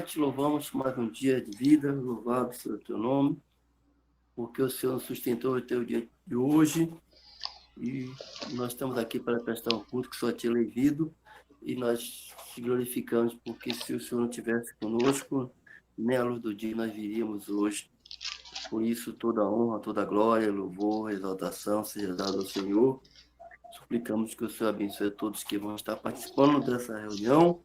te louvamos por mais um dia de vida, louvado seja o teu nome, porque o Senhor nos sustentou até o dia de hoje, e nós estamos aqui para prestar um culto que só te é devido, e nós te glorificamos, porque se o Senhor não estivesse conosco, nem à luz do dia nós viríamos hoje. Por isso, toda honra, toda glória, louvor, exaltação seja dado ao Senhor. Suplicamos que o Senhor abençoe a todos que vão estar participando dessa reunião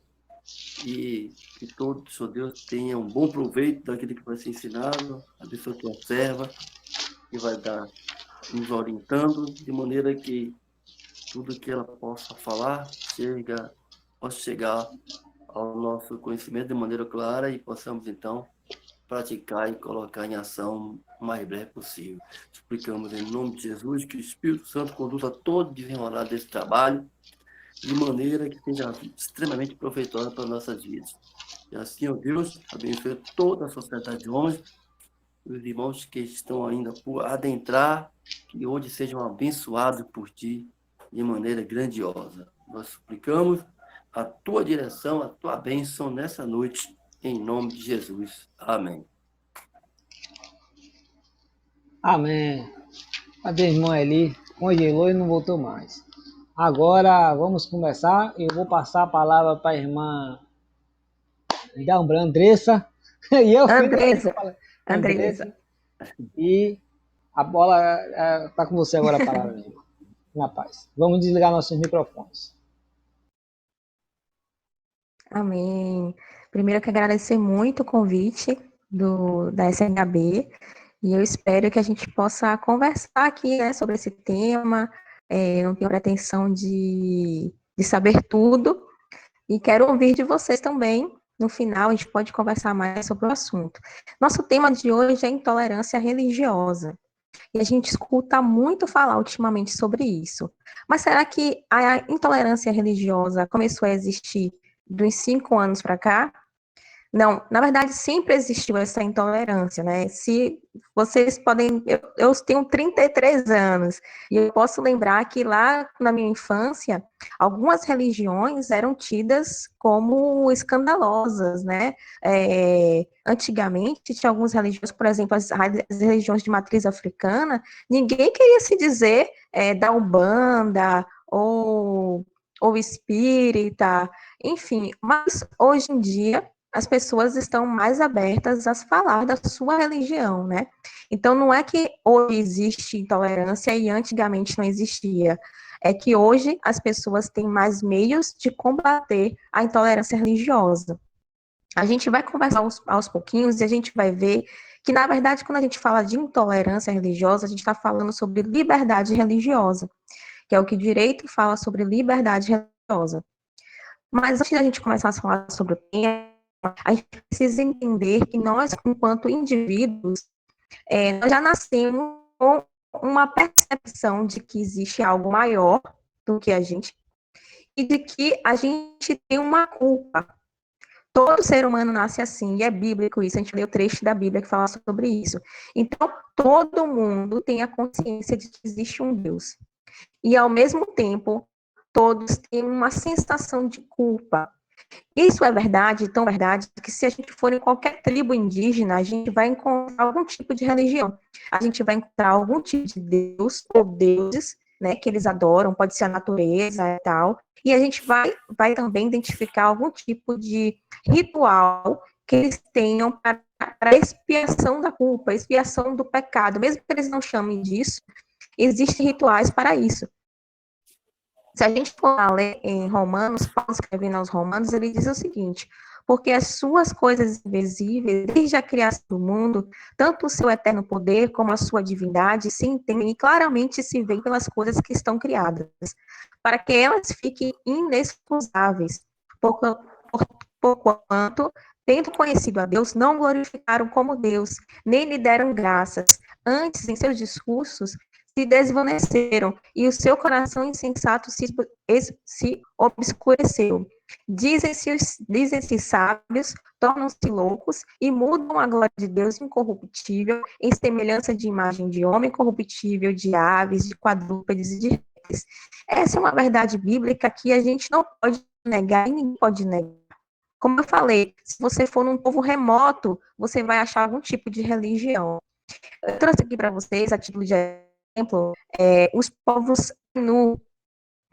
e que todos, Senhor Deus, tenham um bom proveito daquilo que vai ser ensinado. Abençoe a tua serva, que vai estar nos orientando, de maneira que tudo que ela possa falar possa chegar ao nosso conhecimento de maneira clara e possamos, então, praticar e colocar em ação o mais breve possível. Suplicamos em nome de Jesus que o Espírito Santo conduza todo o desenrolar desse trabalho de maneira que seja extremamente proveitosa para nossas vidas. E assim, ó Deus, abençoe toda a sociedade de homens, os irmãos que estão ainda por adentrar, que hoje sejam abençoados por ti de maneira grandiosa. Nós suplicamos a tua direção, a tua bênção nessa noite, em nome de Jesus. Amém. Amém. Cadê a irmã Eli? Congelou e não voltou mais. Agora vamos começar. Eu vou passar a palavra para a irmã Andressa. E eu Andressa. Andressa. E a bola está com você agora, a palavra, irmã. Na paz. Vamos desligar nossos microfones. Amém. Primeiro, eu quero agradecer muito o convite da SNHB. E eu espero que a gente possa conversar aqui, né, sobre esse tema. Eu não tenho pretensão de saber tudo. E quero ouvir de vocês também. No final, a gente pode conversar mais sobre o assunto. Nosso tema de hoje é intolerância religiosa. E a gente escuta muito falar ultimamente sobre isso. Mas será que a intolerância religiosa começou a existir dos 5 anos para cá? Não, na verdade, sempre existiu essa intolerância, né? Se vocês podem. Eu tenho 33 anos, e eu posso lembrar que lá na minha infância, algumas religiões eram tidas como escandalosas, né? Antigamente, tinha algumas religiões, por exemplo, as religiões de matriz africana, ninguém queria se dizer da Umbanda ou espírita, enfim, mas hoje em dia as pessoas estão mais abertas a falar da sua religião, né? Então, não é que hoje existe intolerância e antigamente não existia. É que hoje as pessoas têm mais meios de combater a intolerância religiosa. A gente vai conversar aos pouquinhos e a gente vai ver que, na verdade, quando a gente fala de intolerância religiosa, a gente está falando sobre liberdade religiosa, que é o que o direito fala sobre liberdade religiosa. Mas antes da gente começar a falar sobre o tema, a gente precisa entender que nós, enquanto indivíduos, nós já nascemos com uma percepção de que existe algo maior do que a gente e de que a gente tem uma culpa. Todo ser humano nasce assim, e é bíblico isso, a gente lê o trecho da Bíblia que fala sobre isso. Então, todo mundo tem a consciência de que existe um Deus. E, ao mesmo tempo, todos têm uma sensação de culpa. Isso é verdade, tão verdade, que se a gente for em qualquer tribo indígena, a gente vai encontrar algum tipo de religião. A gente vai encontrar algum tipo de Deus ou deuses, né, que eles adoram, pode ser a natureza e tal. E a gente vai também identificar algum tipo de ritual que eles tenham para expiação da culpa, expiação do pecado. Mesmo que eles não chamem disso, existem rituais para isso. Se a gente for ler em Romanos, Paulo escrevendo aos Romanos, ele diz o seguinte: porque as suas coisas invisíveis, desde a criação do mundo, tanto o seu eterno poder como a sua divindade, se entendem e claramente se veem pelas coisas que estão criadas, para que elas fiquem inexcusáveis, porquanto, tendo conhecido a Deus, não glorificaram como Deus, nem lhe deram graças. Antes, em seus discursos, se desvaneceram, e o seu coração insensato se obscureceu. Dizem-se sábios, tornam-se loucos, e mudam a glória de Deus incorruptível, em semelhança de imagem de homem corruptível, de aves, de quadrúpedes e de répteis. Essa é uma verdade bíblica que a gente não pode negar e ninguém pode negar. Como eu falei, se você for num povo remoto, você vai achar algum tipo de religião. Eu trouxe aqui para vocês, a título de exemplo, os povos Ainu,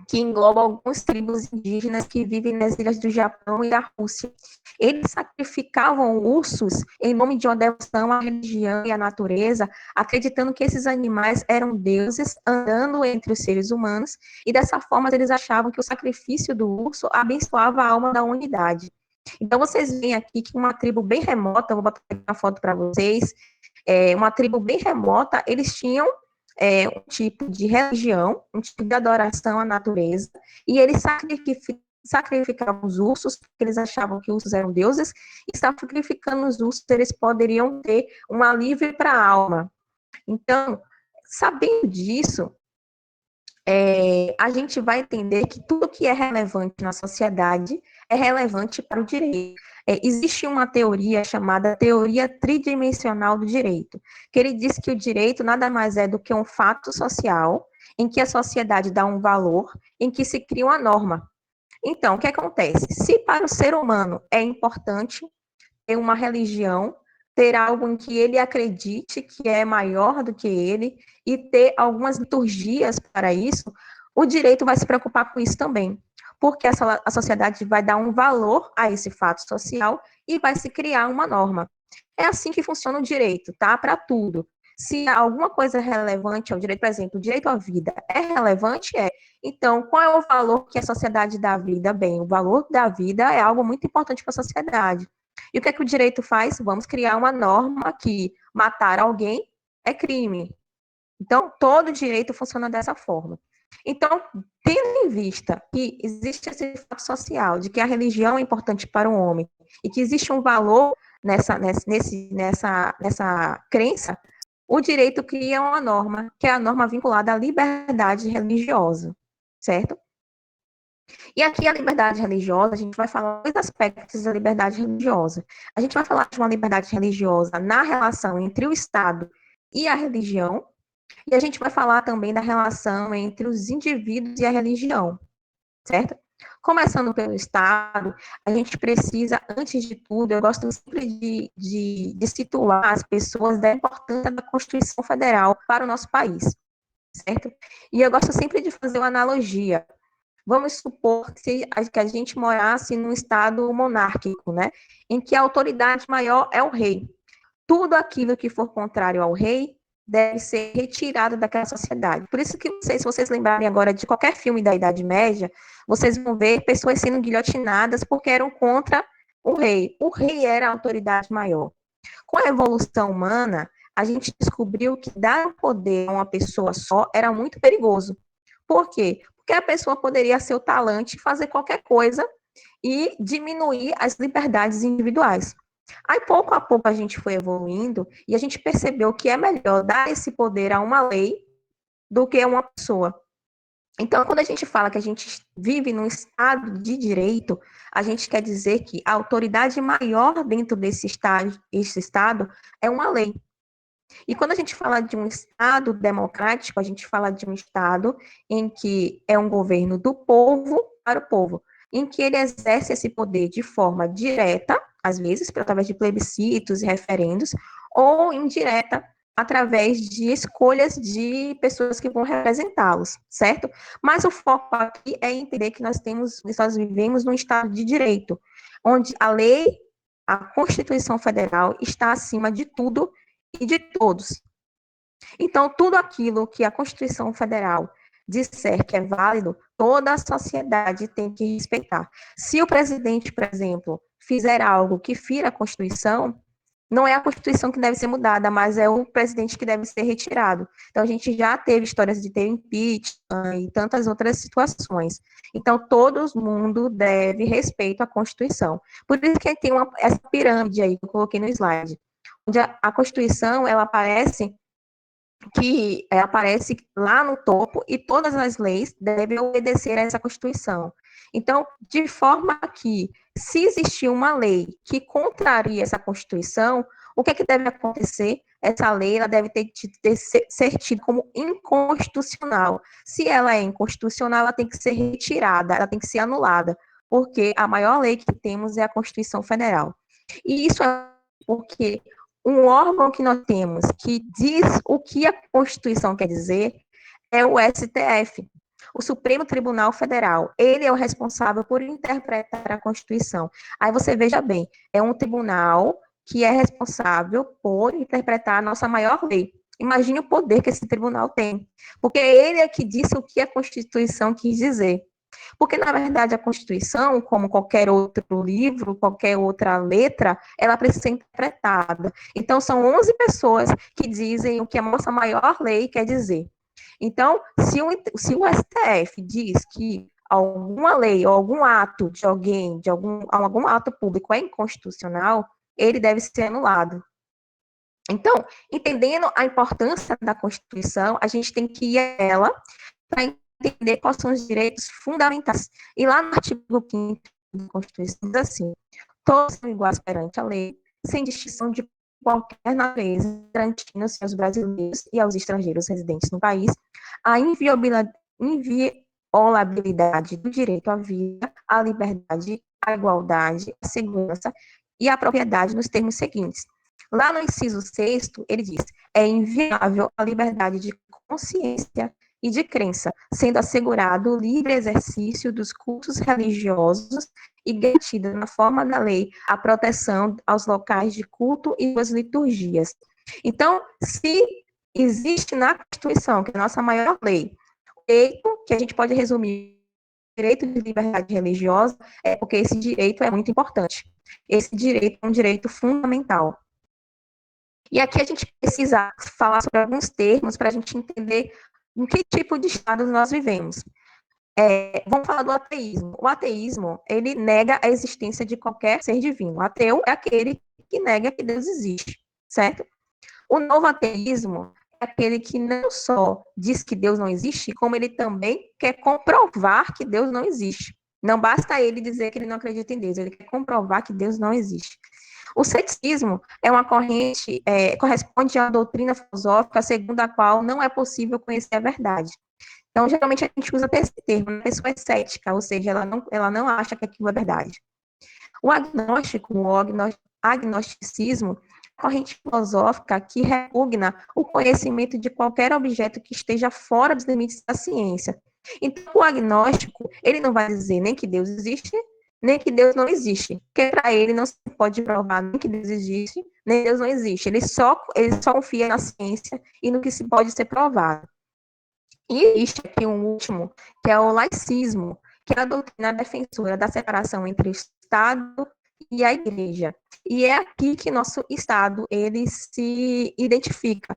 que engloba algumas tribos indígenas que vivem nas ilhas do Japão e da Rússia. Eles sacrificavam ursos em nome de uma devoção à religião e à natureza, acreditando que esses animais eram deuses andando entre os seres humanos, e dessa forma eles achavam que o sacrifício do urso abençoava a alma da humanidade. Então vocês veem aqui que uma tribo bem remota, vou botar aqui uma foto para vocês, uma tribo bem remota, eles tinham um tipo de religião, um tipo de adoração à natureza, e eles sacrificavam os ursos, porque eles achavam que os ursos eram deuses, e sacrificando os ursos, eles poderiam ter um alívio para a alma. Então, sabendo disso, a gente vai entender que tudo que é relevante na sociedade é relevante para o direito. Existe uma teoria chamada teoria tridimensional do direito, que ele diz que o direito nada mais é do que um fato social em que a sociedade dá um valor, em que se cria uma norma. Então, o que acontece? Se para o ser humano é importante ter uma religião, ter algo em que ele acredite que é maior do que ele e ter algumas liturgias para isso, o direito vai se preocupar com isso também, porque a sociedade vai dar um valor a esse fato social e vai se criar uma norma. É assim que funciona o direito, tá? Para tudo. Se alguma coisa é relevante ao direito, por exemplo, o direito à vida é relevante, é. Então, qual é o valor que a sociedade dá à vida? Bem, o valor da vida é algo muito importante para a sociedade. E o que é que o direito faz? Vamos criar uma norma que matar alguém é crime. Então, todo direito funciona dessa forma. Então, tendo em vista que existe esse fato social de que a religião é importante para o homem e que existe um valor nessa crença, o direito cria uma norma, que é a norma vinculada à liberdade religiosa, certo? E aqui a liberdade religiosa, a gente vai falar dois aspectos da liberdade religiosa. A gente vai falar de uma liberdade religiosa na relação entre o Estado e a religião, e a gente vai falar também da relação entre os indivíduos e a religião, certo? Começando pelo Estado, a gente precisa, antes de tudo, eu gosto sempre de situar as pessoas da importância da Constituição Federal para o nosso país, certo? E eu gosto sempre de fazer uma analogia. Vamos supor que a gente morasse num estado monárquico, né? Em que a autoridade maior é o rei. Tudo aquilo que for contrário ao rei deve ser retirado daquela sociedade. Por isso que, não sei se vocês lembrarem agora de qualquer filme da Idade Média, vocês vão ver pessoas sendo guilhotinadas porque eram contra o rei. O rei era a autoridade maior. Com a evolução humana, a gente descobriu que dar o poder a uma pessoa só era muito perigoso. Por quê? Porque a pessoa poderia ser o talante, fazer qualquer coisa e diminuir as liberdades individuais. Aí, pouco a pouco, a gente foi evoluindo e a gente percebeu que é melhor dar esse poder a uma lei do que a uma pessoa. Então, quando a gente fala que a gente vive num estado de direito, a gente quer dizer que a autoridade maior dentro desse estado é uma lei. E quando a gente fala de um Estado democrático, a gente fala de um Estado em que é um governo do povo para o povo, em que ele exerce esse poder de forma direta, às vezes, através de plebiscitos e referendos, ou indireta, através de escolhas de pessoas que vão representá-los, certo? Mas o foco aqui é entender que nós vivemos num Estado de direito, onde a lei, a Constituição Federal está acima de tudo e de todos. Então, tudo aquilo que a Constituição Federal disser que é válido, toda a sociedade tem que respeitar. Se o presidente, por exemplo, fizer algo que fira a Constituição, não é a Constituição que deve ser mudada, mas é o presidente que deve ser retirado. Então, a gente já teve histórias de ter impeachment e tantas outras situações. Então, todo mundo deve respeito à Constituição. Por isso que tem essa pirâmide aí que eu coloquei no slide, onde a Constituição, ela aparece lá no topo e todas as leis devem obedecer a essa Constituição. Então, de forma que, se existir uma lei que contraria essa Constituição, o que é que deve acontecer? Essa lei ela deve ser tida como inconstitucional. Se ela é inconstitucional, ela tem que ser retirada, ela tem que ser anulada. porque a maior lei que temos é a Constituição Federal. E isso é porque um órgão que nós temos que diz o que a Constituição quer dizer é o STF, o Supremo Tribunal Federal. Ele é o responsável por interpretar a Constituição. Aí você veja bem, é um tribunal que é responsável por interpretar a nossa maior lei. Imagine o poder que esse tribunal tem, porque ele é que disse o que a Constituição quis dizer. Porque, na verdade, a Constituição, como qualquer outro livro, qualquer outra letra, ela precisa ser interpretada. Então, são 11 pessoas que dizem o que a nossa maior lei quer dizer. Então, se o STF diz que alguma lei ou algum ato de alguém, de algum ato público é inconstitucional, ele deve ser anulado. Então, entendendo a importância da Constituição, a gente tem que ir a ela para entender quais são os direitos fundamentais. E lá no artigo 5º da Constituição diz assim: todos são iguais perante a lei, sem distinção de qualquer natureza, garantindo-se aos brasileiros e aos estrangeiros residentes no país a inviolabilidade do direito à vida, à liberdade, à igualdade, à segurança e à propriedade nos termos seguintes. Lá no inciso 6º, ele diz: é inviolável a liberdade de consciência e de crença, sendo assegurado o livre exercício dos cultos religiosos e garantida na forma da lei a proteção aos locais de culto e às liturgias. Então, se existe na Constituição, que é a nossa maior lei, o direito, que a gente pode resumir, direito de liberdade religiosa, é porque esse direito é muito importante. Esse direito é um direito fundamental. E aqui a gente precisa falar sobre alguns termos para a gente entender em que tipo de estado nós vivemos. Vamos falar do ateísmo. O ateísmo, ele nega a existência de qualquer ser divino. O ateu é aquele que nega que Deus existe, certo? O novo ateísmo é aquele que não só diz que Deus não existe, como ele também quer comprovar que Deus não existe. Não basta ele dizer que ele não acredita em Deus, ele quer comprovar que Deus não existe. O ceticismo é uma corrente, corresponde a uma doutrina filosófica segundo a qual não é possível conhecer a verdade. Então, geralmente, a gente usa esse termo, a pessoa é cética, ou seja, ela não acha que aquilo é verdade. O agnóstico, o agnosticismo, corrente filosófica que repugna o conhecimento de qualquer objeto que esteja fora dos limites da ciência. Então, o agnóstico, ele não vai dizer nem que Deus existe, nem que Deus não existe, porque para ele não se pode provar nem que Deus existe, nem Deus não existe. Ele só confia na ciência e no que se pode ser provado. E existe aqui um último, que é o laicismo, que é a doutrina defensora da separação entre o Estado e a Igreja. E é aqui que nosso Estado ele se identifica.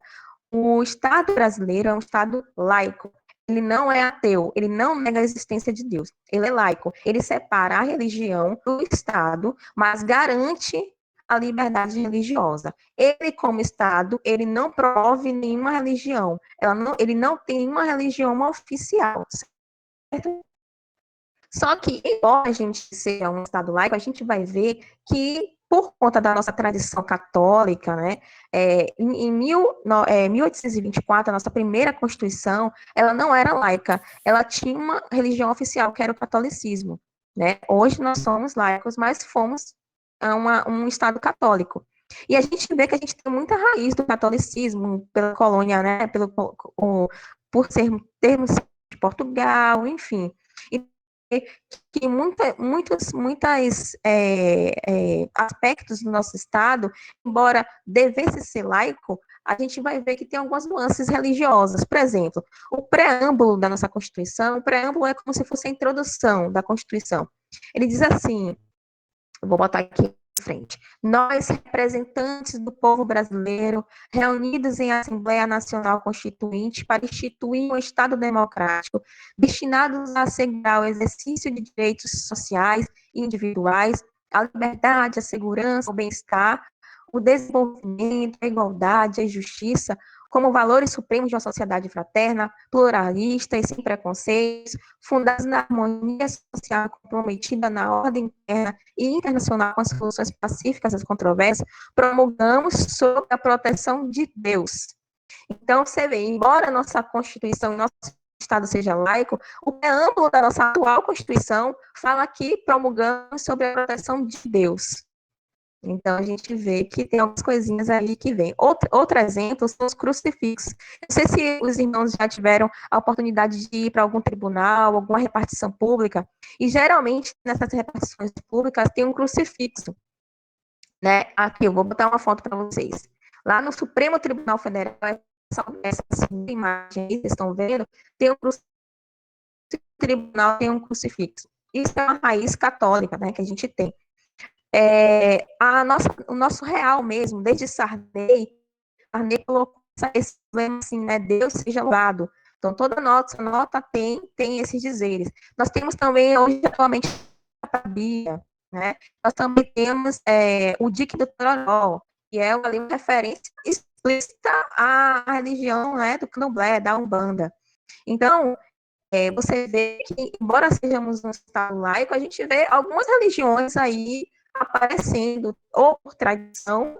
O Estado brasileiro é um Estado laico. Ele não é ateu, ele não nega a existência de Deus. Ele é laico. Ele separa a religião do Estado, mas garante a liberdade religiosa. Ele, como Estado, ele não promove nenhuma religião. Ele não tem nenhuma religião oficial, certo? Só que, embora a gente seja um Estado laico, a gente vai ver que, por conta da nossa tradição católica, né, em 1824, a nossa primeira Constituição, ela não era laica, ela tinha uma religião oficial, que era o catolicismo. Né? Hoje nós somos laicos, mas fomos um Estado católico. E a gente vê que a gente tem muita raiz do catolicismo pela colônia, né, por termos de Portugal, enfim. Que muitos aspectos do nosso Estado, embora devesse ser laico, a gente vai ver que tem algumas nuances religiosas. Por exemplo, o preâmbulo da nossa Constituição, o preâmbulo é como se fosse a introdução da Constituição. Ele diz assim, eu vou botar aqui em frente: nós, representantes do povo brasileiro, reunidos em Assembleia Nacional Constituinte para instituir um Estado democrático, destinados a assegurar o exercício de direitos sociais e individuais, a liberdade, a segurança, o bem-estar, o desenvolvimento, a igualdade, a justiça, como valores supremos de uma sociedade fraterna, pluralista e sem preconceitos, fundados na harmonia social comprometida na ordem interna e internacional com as soluções pacíficas das controvérsias, promulgamos sob a proteção de Deus. Então, você vê, embora a nossa Constituição e nosso Estado seja laico, o preâmbulo da nossa atual Constituição fala que promulgamos sobre a proteção de Deus. Então, a gente vê que tem algumas coisinhas ali que vem. Outro exemplo são os crucifixos. Não sei se os irmãos já tiveram a oportunidade de ir para algum tribunal, alguma repartição pública, e geralmente nessas repartições públicas tem um crucifixo, né? Aqui, eu vou botar uma foto para vocês. Lá no Supremo Tribunal Federal, essa segunda imagem aí, vocês estão vendo, tem um crucifixo, tribunal tem um crucifixo. Isso é uma raiz católica, né, que a gente tem. O nosso real mesmo, desde Sarney colocou esse lema assim, né, Deus seja louvado. Então, toda nossa nota tem esses dizeres. Nós temos também, hoje, atualmente, a Bíblia, né? Nós também temos o Dique do Tororó, que é uma referência explícita à religião, né, do Candomblé, da Umbanda. Então, você vê que, embora sejamos um Estado laico, a gente vê algumas religiões aí aparecendo, ou por tradição,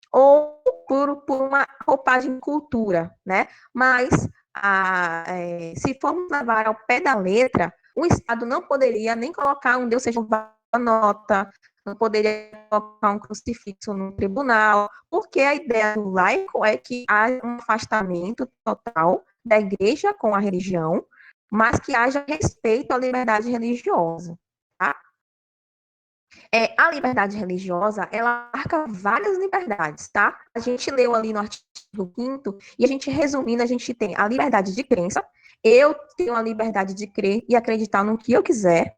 ou por uma roupagem de cultura, né? Mas, se formos levar ao pé da letra, o Estado não poderia nem colocar um Deus seja uma nota, não poderia colocar um crucifixo no tribunal, porque a ideia do laico é que há um afastamento total da igreja com a religião, mas que haja respeito à liberdade religiosa, tá? A liberdade religiosa, ela marca várias liberdades, tá? A gente leu ali no artigo 5º, e a gente resumindo, a gente tem a liberdade de crença, eu tenho a liberdade de crer e acreditar no que eu quiser.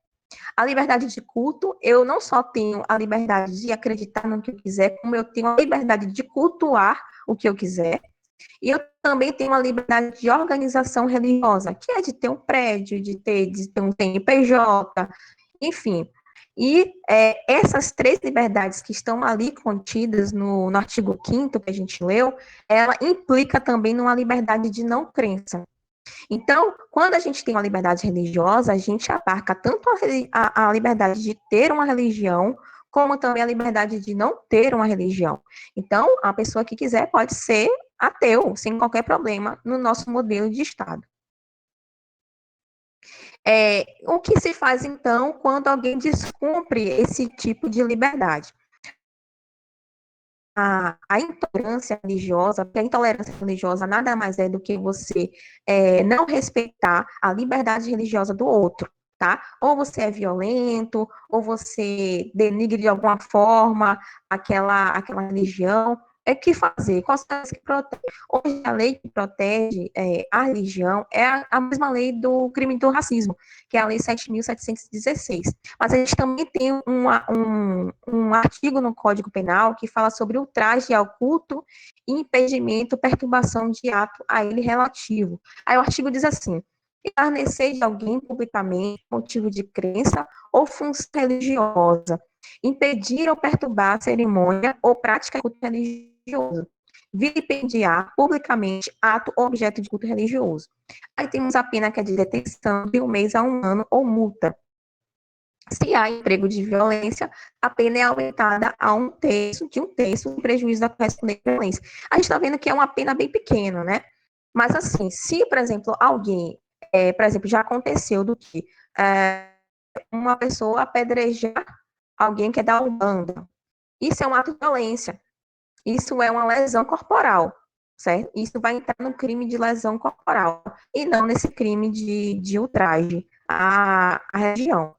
A liberdade de culto, eu não só tenho a liberdade de acreditar no que eu quiser, como eu tenho a liberdade de cultuar o que eu quiser. E eu também tenho a liberdade de organização religiosa, que é de ter um prédio, de ter um CNPJ, enfim. E essas 3 liberdades que estão ali contidas no artigo 5º que a gente leu, ela implica também numa liberdade de não crença. Então, quando a gente tem uma liberdade religiosa, a gente abarca tanto a liberdade de ter uma religião, como também a liberdade de não ter uma religião. Então, a pessoa que quiser pode ser ateu, sem qualquer problema, no nosso modelo de Estado. O que se faz, então, quando alguém descumpre esse tipo de liberdade? A intolerância religiosa, porque a intolerância religiosa nada mais é do que você não respeitar a liberdade religiosa do outro, tá? Ou você é violento, ou você denigre de alguma forma aquela religião. Que fazer? Quais são as que protegem? Hoje, a lei que protege a religião é a mesma lei do crime do racismo, que é a Lei 7.716. Mas a gente também tem um artigo no Código Penal que fala sobre ultraje ao culto, impedimento, perturbação de ato a ele relativo. Aí o artigo diz assim: escarnecer de alguém publicamente, motivo de crença ou função religiosa, impedir ou perturbar a cerimônia ou prática de culto religioso, vilipendiar publicamente ato ou objeto de culto religioso. Aí temos a pena que é de detenção de 1 mês a 1 ano ou multa. Se há emprego de violência, a pena é aumentada a um terço em prejuízo da correspondente violência. A gente está vendo que é uma pena bem pequena, né? Mas assim, se, por exemplo, alguém, por exemplo, já aconteceu do que uma pessoa apedrejar alguém que é da Umbanda, isso é um ato de violência, isso é uma lesão corporal, certo? Isso vai entrar no crime de lesão corporal, e não nesse crime de ultraje à religião.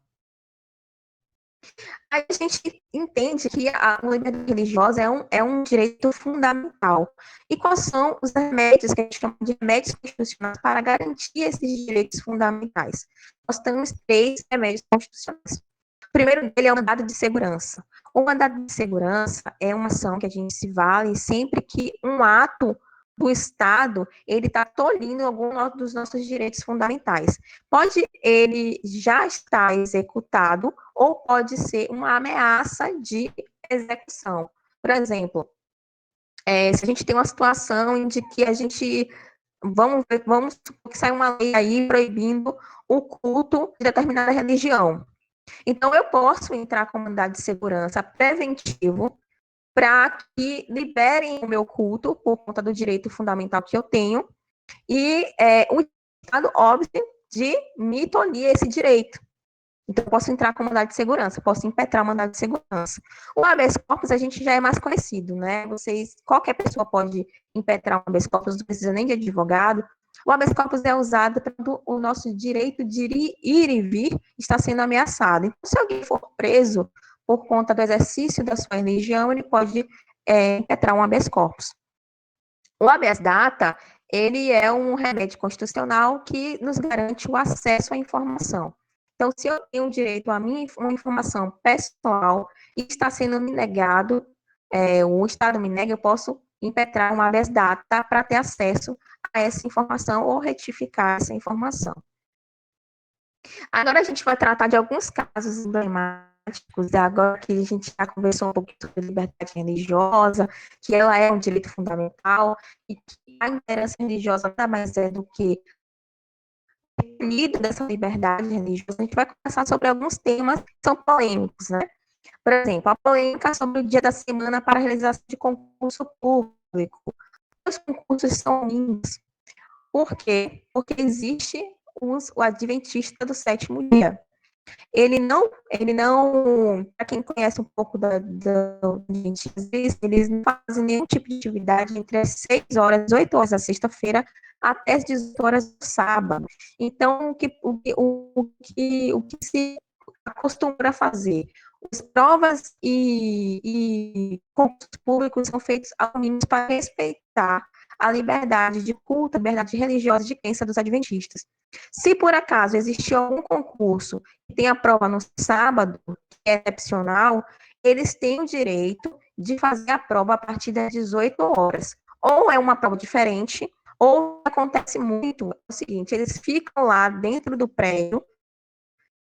Aí a gente entende que a liberdade religiosa é um direito fundamental. E quais são os remédios que a gente chama de remédios constitucionais para garantir esses direitos fundamentais? Nós temos 3 remédios constitucionais. O primeiro dele é o mandado de segurança. O mandado de segurança é uma ação que a gente se vale sempre que um ato do Estado, ele está tolhindo algum dos nossos direitos fundamentais. Pode ele já estar executado ou pode ser uma ameaça de execução. Por exemplo, se a gente tem uma situação em que a gente vamos supor que sai uma lei aí proibindo o culto de determinada religião. Então, eu posso entrar com mandado de segurança preventivo para que liberem o meu culto por conta do direito fundamental que eu tenho e óbvio de me tolir esse direito. Então, eu posso entrar com mandado de segurança, posso impetrar o mandado de segurança. O habeas corpus, a gente já é mais conhecido, né? Qualquer pessoa pode impetrar um habeas corpus, não precisa nem de advogado. O habeas corpus é usado quando o nosso direito de ir e vir está sendo ameaçado. Então, se alguém for preso por conta do exercício da sua religião, ele pode impetrar um habeas corpus. O habeas data, ele é um remédio constitucional que nos garante o acesso à informação. Então, se eu tenho direito a uma informação pessoal e está sendo me negado, o Estado me nega, eu posso impetrar uma habeas data para ter acesso a essa informação ou retificar essa informação. Agora a gente vai tratar de alguns casos emblemáticos, agora que a gente já conversou um pouco sobre liberdade religiosa, que ela é um direito fundamental, e que a intolerância religiosa nada mais é do que dessa liberdade religiosa. A gente vai conversar sobre alguns temas que são polêmicos, né? Por exemplo, a polêmica sobre o dia da semana para a realização de concurso público. Os concursos são mínimos. Por quê? Porque existe o adventista do sétimo dia. Ele não, para quem conhece um pouco do adventismo, eles não fazem nenhum tipo de atividade entre as 6 horas, 8 horas da sexta-feira até as 18 horas do sábado. Então, o que se acostuma a fazer? As provas e concursos públicos são feitos ao mínimo para respeitar a liberdade de culto, a liberdade religiosa de crença dos adventistas. Se por acaso existir algum concurso que tem a prova no sábado, que é excepcional, eles têm o direito de fazer a prova a partir das 18 horas. Ou é uma prova diferente, ou acontece muito, é o seguinte, eles ficam lá dentro do prédio,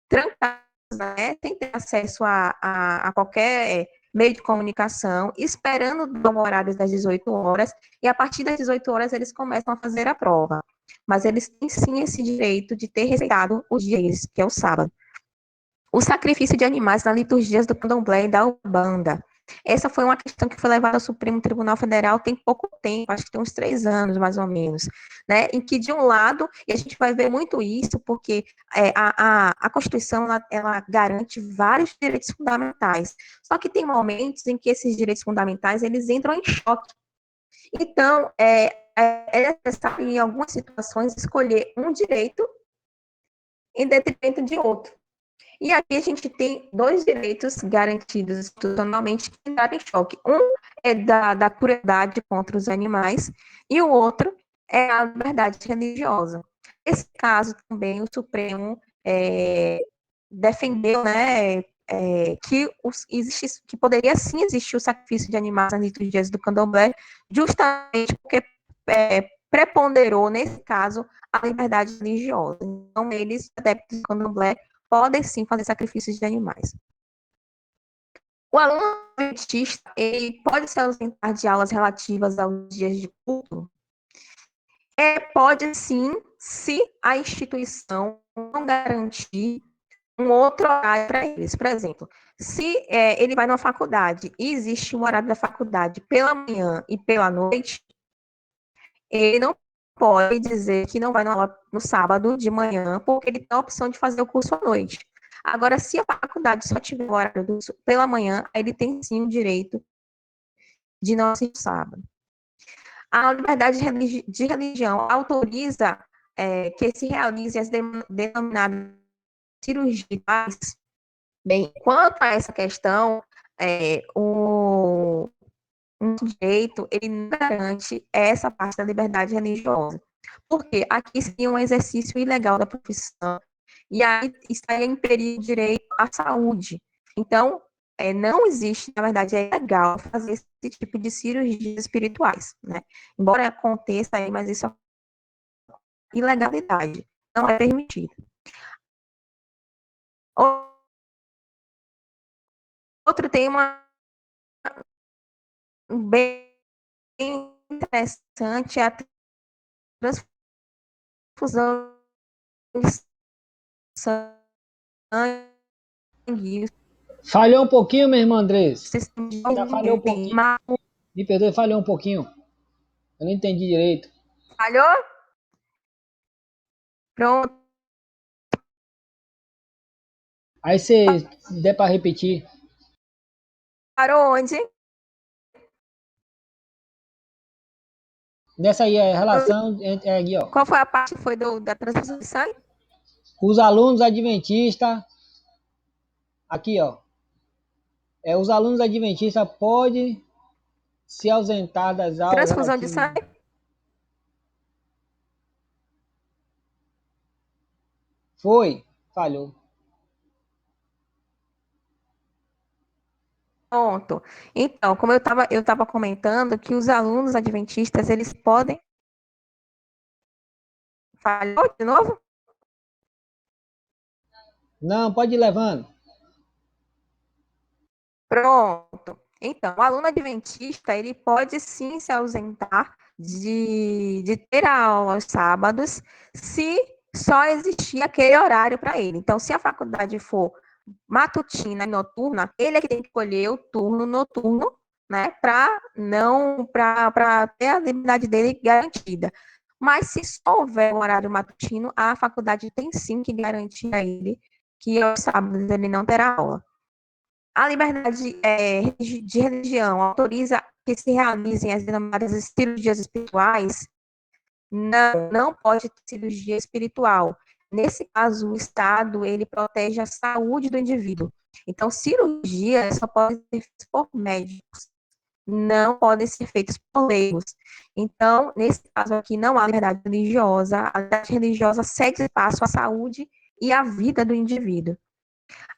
trancados, né, sem ter acesso a qualquer meio de comunicação, esperando o horário das 18 horas, e a partir das 18 horas eles começam a fazer a prova. Mas eles têm sim esse direito de ter respeitado os dias, que é o sábado. O sacrifício de animais nas liturgias do candomblé e da Umbanda. Essa foi uma questão que foi levada ao Supremo Tribunal Federal tem pouco tempo, acho que tem uns 3 anos, mais ou menos, né? Em que, de um lado, e a gente vai ver muito isso, porque a Constituição, ela garante vários direitos fundamentais, só que tem momentos em que esses direitos fundamentais, eles entram em choque. Então, é necessário, em algumas situações, escolher um direito em detrimento de outro. E aqui a gente tem 2 direitos garantidos institucionalmente que entraram em choque. Um é da crueldade contra os animais e o outro é a liberdade religiosa. Nesse caso também o Supremo defendeu, né, que poderia sim existir o sacrifício de animais nas liturgias do candomblé, justamente porque preponderou, nesse caso, a liberdade religiosa. Então, eles, adeptos do candomblé, podem sim fazer sacrifícios de animais. O aluno adventista, ele pode se ausentar de aulas relativas aos dias de culto? Pode sim, se a instituição não garantir um outro horário para eles. Por exemplo, se ele vai numa faculdade e existe um horário da faculdade pela manhã e pela noite, ele não pode dizer que não vai no sábado de manhã, porque ele tem a opção de fazer o curso à noite. Agora, se a faculdade só tiver o horário pela manhã, ele tem sim o direito de não assistir sábado. A liberdade de religião autoriza que se realize as denominadas cirurgias. Bem, quanto a essa questão, o direito, ele não garante essa parte da liberdade religiosa. Porque aqui seria um exercício ilegal da profissão, e aí estaria impedindo o direito à saúde. Então, não existe, na verdade, é ilegal fazer esse tipo de cirurgias espirituais, né? Embora aconteça aí, mas isso é ilegalidade, não é permitido. Outro tema bem interessante é a transfusão de sangue. Falhou um pouquinho, meu irmão Andrés. Já falhou um Tem pouquinho. Me perdoe, falhou um pouquinho. Eu não entendi direito. falhou? Pronto. Aí se der para repetir. Parou onde? Nessa aí é a relação entre aqui, ó. Qual foi a parte que foi da transfusão de sangue? Os alunos adventistas, aqui, ó. Os alunos adventistas podem se ausentar das aulas Transfusão de relativas. sangue? Foi, falhou. Pronto. Então, como eu tava comentando que os alunos adventistas, eles podem... Falhou de novo? Não, pode ir levando. Pronto. Então, o aluno adventista, ele pode sim se ausentar de ter a aula aos sábados, se só existir aquele horário para ele. Então, se a faculdade for matutina e noturna, ele é que tem que escolher o turno noturno, né, para ter a liberdade dele garantida. Mas se só houver um horário matutino, a faculdade tem sim que garantir a ele que aos sábados ele não terá aula. A liberdade de religião autoriza que se realizem as denominadas cirurgias espirituais? Não pode ter cirurgia espiritual. Nesse caso, o Estado, ele protege a saúde do indivíduo. Então, cirurgia só pode ser feita por médicos, não podem ser feitas por leigos. Então, nesse caso aqui, não há liberdade religiosa. A liberdade religiosa cede espaço à saúde e à vida do indivíduo.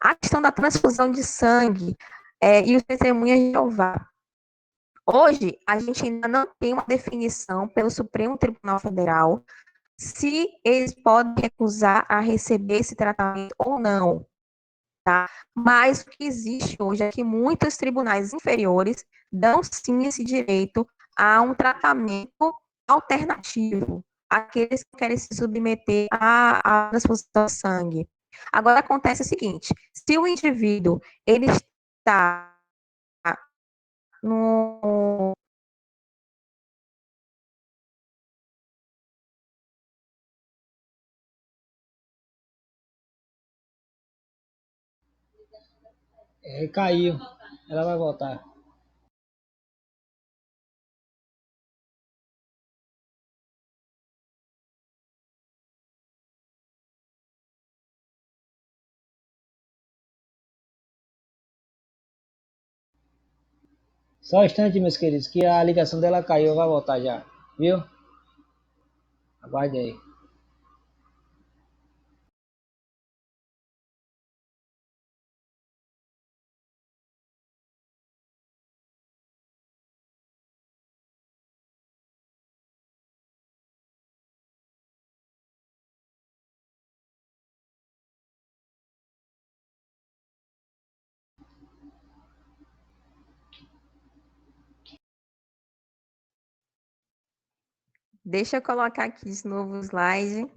A questão da transfusão de sangue e os testemunhas de Jeová. Hoje, a gente ainda não tem uma definição pelo Supremo Tribunal Federal se eles podem recusar a receber esse tratamento ou não, tá? Mas o que existe hoje é que muitos tribunais inferiores dão sim esse direito a um tratamento alternativo àqueles que querem se submeter à transfusão de sangue. Agora acontece o seguinte: se o indivíduo ele está no Caiu. Ela vai voltar. Só um instante, meus queridos, que a ligação dela caiu, vai voltar já. Viu? Aguarde aí. Deixa eu colocar aqui esse novo slide.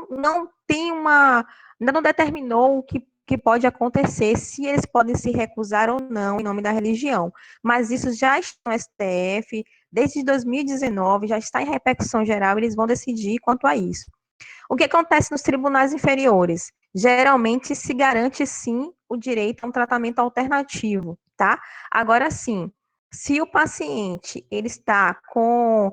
Não tem ainda não determinou o que pode acontecer, se eles podem se recusar ou não em nome da religião. Mas isso já está no STF, desde 2019, já está em repercussão geral, eles vão decidir quanto a isso. O que acontece nos tribunais inferiores? Geralmente se garante sim o direito a um tratamento alternativo, tá? Agora sim, se o paciente ele está com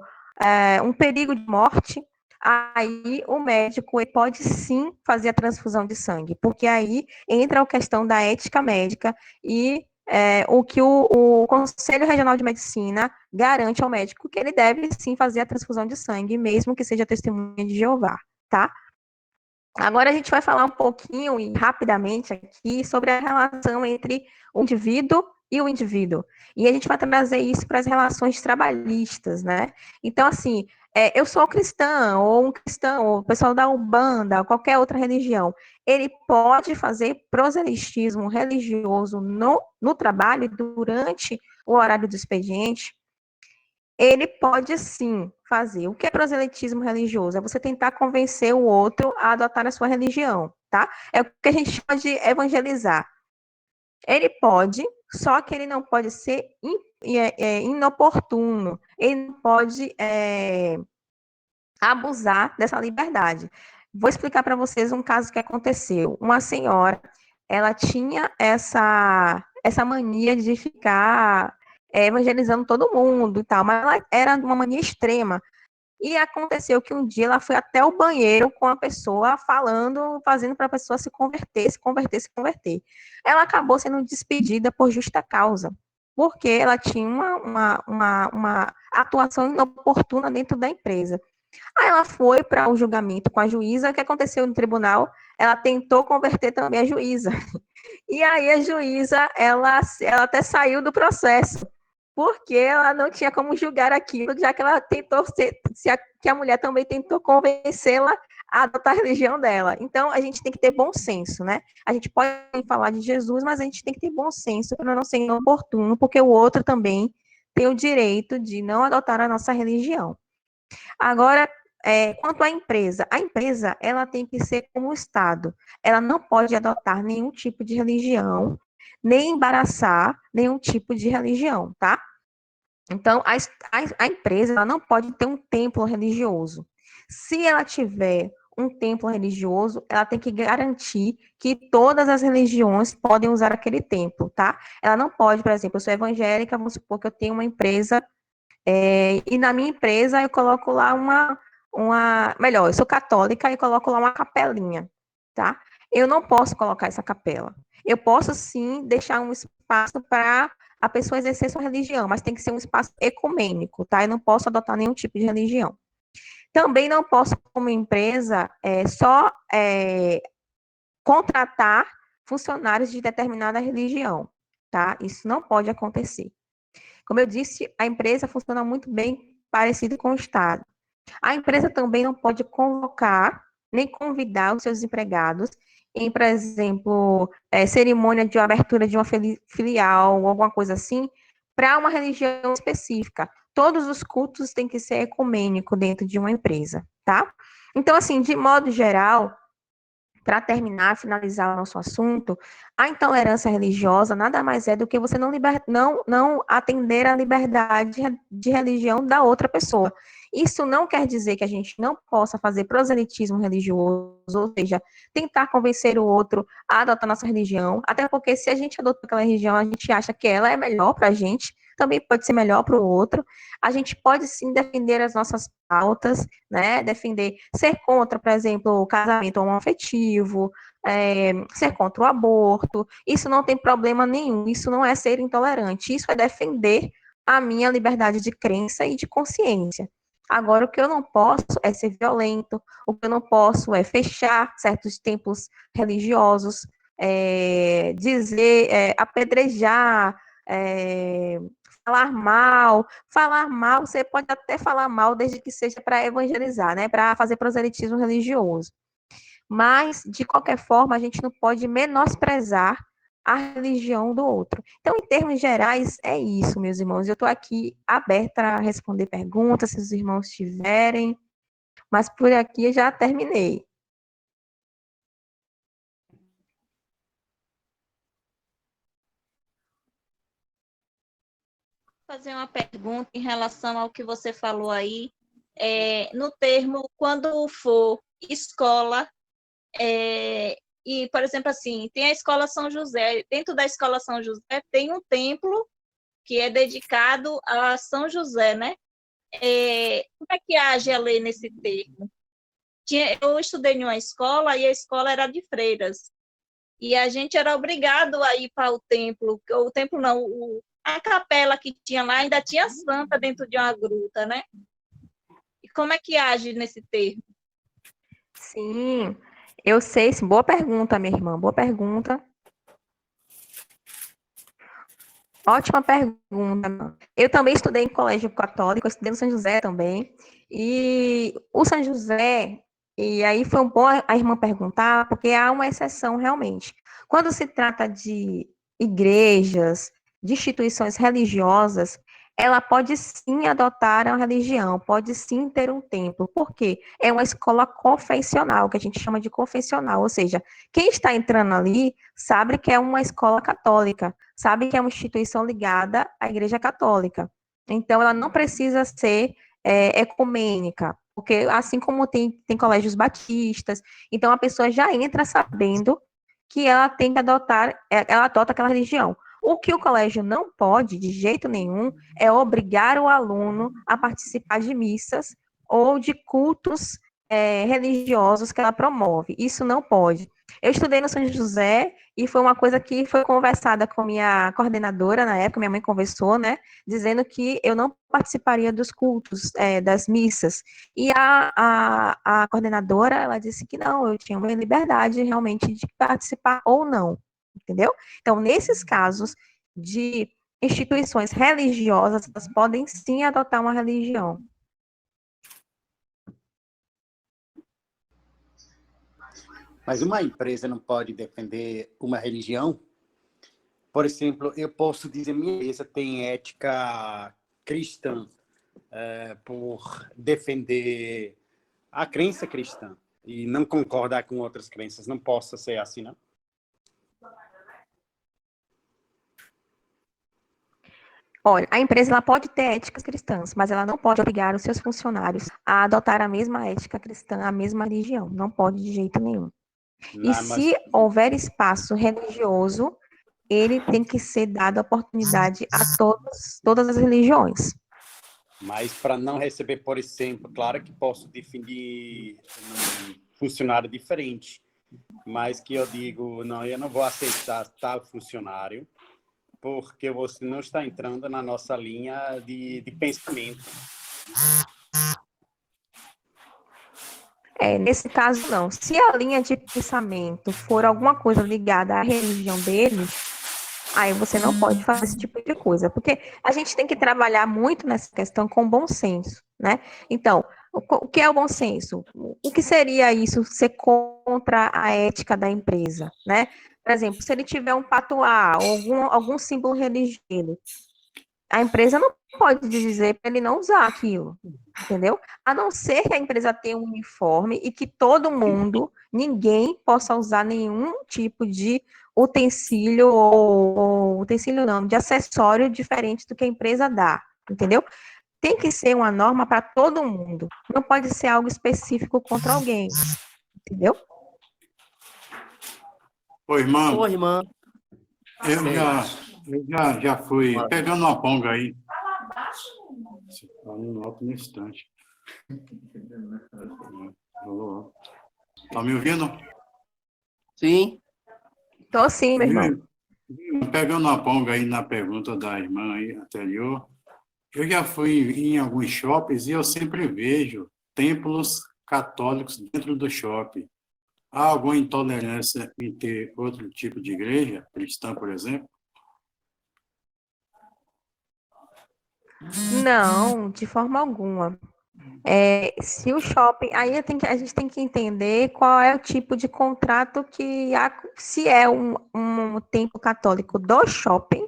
um perigo de morte, aí o médico ele pode sim fazer a transfusão de sangue, porque aí entra a questão da ética médica e o que o Conselho Regional de Medicina garante ao médico que ele deve sim fazer a transfusão de sangue, mesmo que seja testemunha de Jeová, tá? Agora a gente vai falar um pouquinho e rapidamente aqui sobre a relação entre o indivíduo e o indivíduo. E a gente vai trazer isso para as relações trabalhistas, né? Então, assim, eu sou cristã, ou um cristão, ou o pessoal da Umbanda, ou qualquer outra religião, ele pode fazer proselitismo religioso no trabalho durante o horário do expediente? Ele pode sim fazer. O que é proselitismo religioso? É você tentar convencer o outro a adotar a sua religião, tá? É o que a gente chama de evangelizar. Ele pode, só que ele não pode ser inoportuno. Ele não pode abusar dessa liberdade. Vou explicar para vocês um caso que aconteceu. Uma senhora, ela tinha essa mania de ficar evangelizando todo mundo e tal, mas ela era uma mania extrema. E aconteceu que um dia ela foi até o banheiro com a pessoa falando, fazendo para a pessoa se converter, se converter, se converter. Ela acabou sendo despedida por justa causa, porque ela tinha uma atuação inoportuna dentro da empresa. Aí ela foi para o julgamento com a juíza. O que aconteceu no tribunal? Ela tentou converter também a juíza. E aí a juíza, ela até saiu do processo, porque ela não tinha como julgar aquilo, já que ela tentou que a mulher também tentou convencê-la a adotar a religião dela. Então, a gente tem que ter bom senso, né? A gente pode falar de Jesus, mas a gente tem que ter bom senso para não ser inoportuno, porque o outro também tem o direito de não adotar a nossa religião. Agora, quanto à empresa, a empresa ela tem que ser como o Estado. Ela não pode adotar nenhum tipo de religião, nem embaraçar nenhum tipo de religião, tá? Então, a empresa ela não pode ter um templo religioso. Se ela tiver um templo religioso, ela tem que garantir que todas as religiões podem usar aquele templo, tá? Ela não pode, por exemplo, eu sou evangélica, vamos supor que eu tenho uma empresa e na minha empresa eu coloco lá melhor, eu sou católica e coloco lá uma capelinha, tá? Eu não posso colocar essa capela. Eu posso sim deixar um espaço para a pessoa exercer sua religião, mas tem que ser um espaço ecumênico, tá? Eu não posso adotar nenhum tipo de religião. Também não posso, como empresa, só contratar funcionários de determinada religião, tá? Isso não pode acontecer. Como eu disse, a empresa funciona muito bem parecido com o Estado. A empresa também não pode convocar nem convidar os seus empregados em, por exemplo, cerimônia de abertura de uma filial ou alguma coisa assim, para uma religião específica. Todos os cultos têm que ser ecumênico dentro de uma empresa, tá? Então, assim, de modo geral, para terminar, finalizar o nosso assunto, a intolerância religiosa nada mais é do que você não atender à liberdade de religião da outra pessoa. Isso não quer dizer que a gente não possa fazer proselitismo religioso, ou seja, tentar convencer o outro a adotar nossa religião, até porque se a gente adota aquela religião, a gente acha que ela é melhor para a gente, também pode ser melhor para o outro. A gente pode sim defender as nossas pautas, né? Defender, ser contra, por exemplo, o casamento homoafetivo, ser contra o aborto. Isso não tem problema nenhum. Isso não é ser intolerante. Isso é defender a minha liberdade de crença e de consciência. Agora, o que eu não posso é ser violento, o que eu não posso é fechar certos templos religiosos, apedrejar, falar mal, você pode até falar mal desde que seja para evangelizar, né, para fazer proselitismo religioso. Mas, de qualquer forma, a gente não pode menosprezar a religião do outro. Então, em termos gerais, é isso, meus irmãos. Eu estou aqui aberta a responder perguntas, se os irmãos tiverem, mas por aqui eu já terminei. Fazer uma pergunta em relação ao que você falou aí, no termo, quando for escola, e, por exemplo, assim, tem a Escola São José, dentro da Escola São José tem um templo que é dedicado a São José, né? Como é que age a lei nesse termo? Eu estudei em uma escola e a escola era de freiras, e a gente era obrigado a ir para o templo não, a capela que tinha lá ainda tinha santa dentro de uma gruta, né? E como é que age nesse termo? Sim, eu sei, sim. Boa pergunta, minha irmã, boa pergunta. Ótima pergunta. Eu também estudei em colégio católico, eu estudei no São José também. E o São José, e aí foi um bom a irmã perguntar, porque há uma exceção realmente. Quando se trata de igrejas, de instituições religiosas, ela pode sim adotar a religião, pode sim ter um templo. Por quê? É uma escola confessional, que a gente chama de confessional, ou seja, quem está entrando ali sabe que é uma escola católica, sabe que é uma instituição ligada à Igreja Católica. Então, ela não precisa ser ecumênica, porque assim como tem colégios batistas, então a pessoa já entra sabendo que ela tem que adotar, ela adota aquela religião. O que o colégio não pode, de jeito nenhum, é obrigar o aluno a participar de missas ou de cultos religiosos que ela promove. Isso não pode. Eu estudei no São José e foi uma coisa que foi conversada com minha coordenadora na época, minha mãe conversou, né, dizendo que eu não participaria dos cultos, das missas. E a coordenadora, ela disse que não, eu tinha uma liberdade realmente de participar ou não, entendeu? Então, nesses casos de instituições religiosas, elas podem sim adotar uma religião. Mas uma empresa não pode defender uma religião? Por exemplo, eu posso dizer minha empresa tem ética cristã por defender a crença cristã e não concordar com outras crenças. Não possa ser assim, não? Olha, a empresa ela pode ter éticas cristãs, mas ela não pode obrigar os seus funcionários a adotar a mesma ética cristã, a mesma religião. Não pode de jeito nenhum. E Não, mas, se houver espaço religioso, ele tem que ser dado a oportunidade a todas as religiões. mas para não receber, por exemplo, claro que posso definir um funcionário diferente, mas que eu digo, não, eu não vou aceitar tal funcionário porque você não está entrando na nossa linha de pensamento. Nesse caso, não. Se a linha de pensamento for alguma coisa ligada à religião deles, aí você não pode fazer esse tipo de coisa, porque a gente tem que trabalhar muito nessa questão com bom senso, né? Então, o que é o bom senso? O que seria isso ser contra a ética da empresa, né? Por exemplo, se ele tiver um patuá ou algum símbolo religioso, a empresa não pode dizer para ele não usar aquilo, entendeu? A não ser que a empresa tenha um uniforme e que todo mundo, ninguém possa usar nenhum tipo de utensílio ou utensílio não, de acessório diferente do que a empresa dá, entendeu? Tem que ser uma norma para todo mundo, não pode ser algo específico contra alguém, entendeu? Ô, irmã, Ô, irmã, eu é, já, já fui pegando uma ponga aí. Você tá no alto no instante. Alô? Tá me ouvindo? sim, Tô sim, meu irmão. Pegando uma ponga aí na pergunta da irmã aí anterior, eu já fui em alguns shoppings e eu sempre vejo templos católicos dentro do shopping. Há alguma intolerância em ter outro tipo de igreja, cristã, por exemplo? Não, de forma alguma. Se o shopping, aí a gente tem que entender qual é o tipo de contrato que há, se é um templo católico do shopping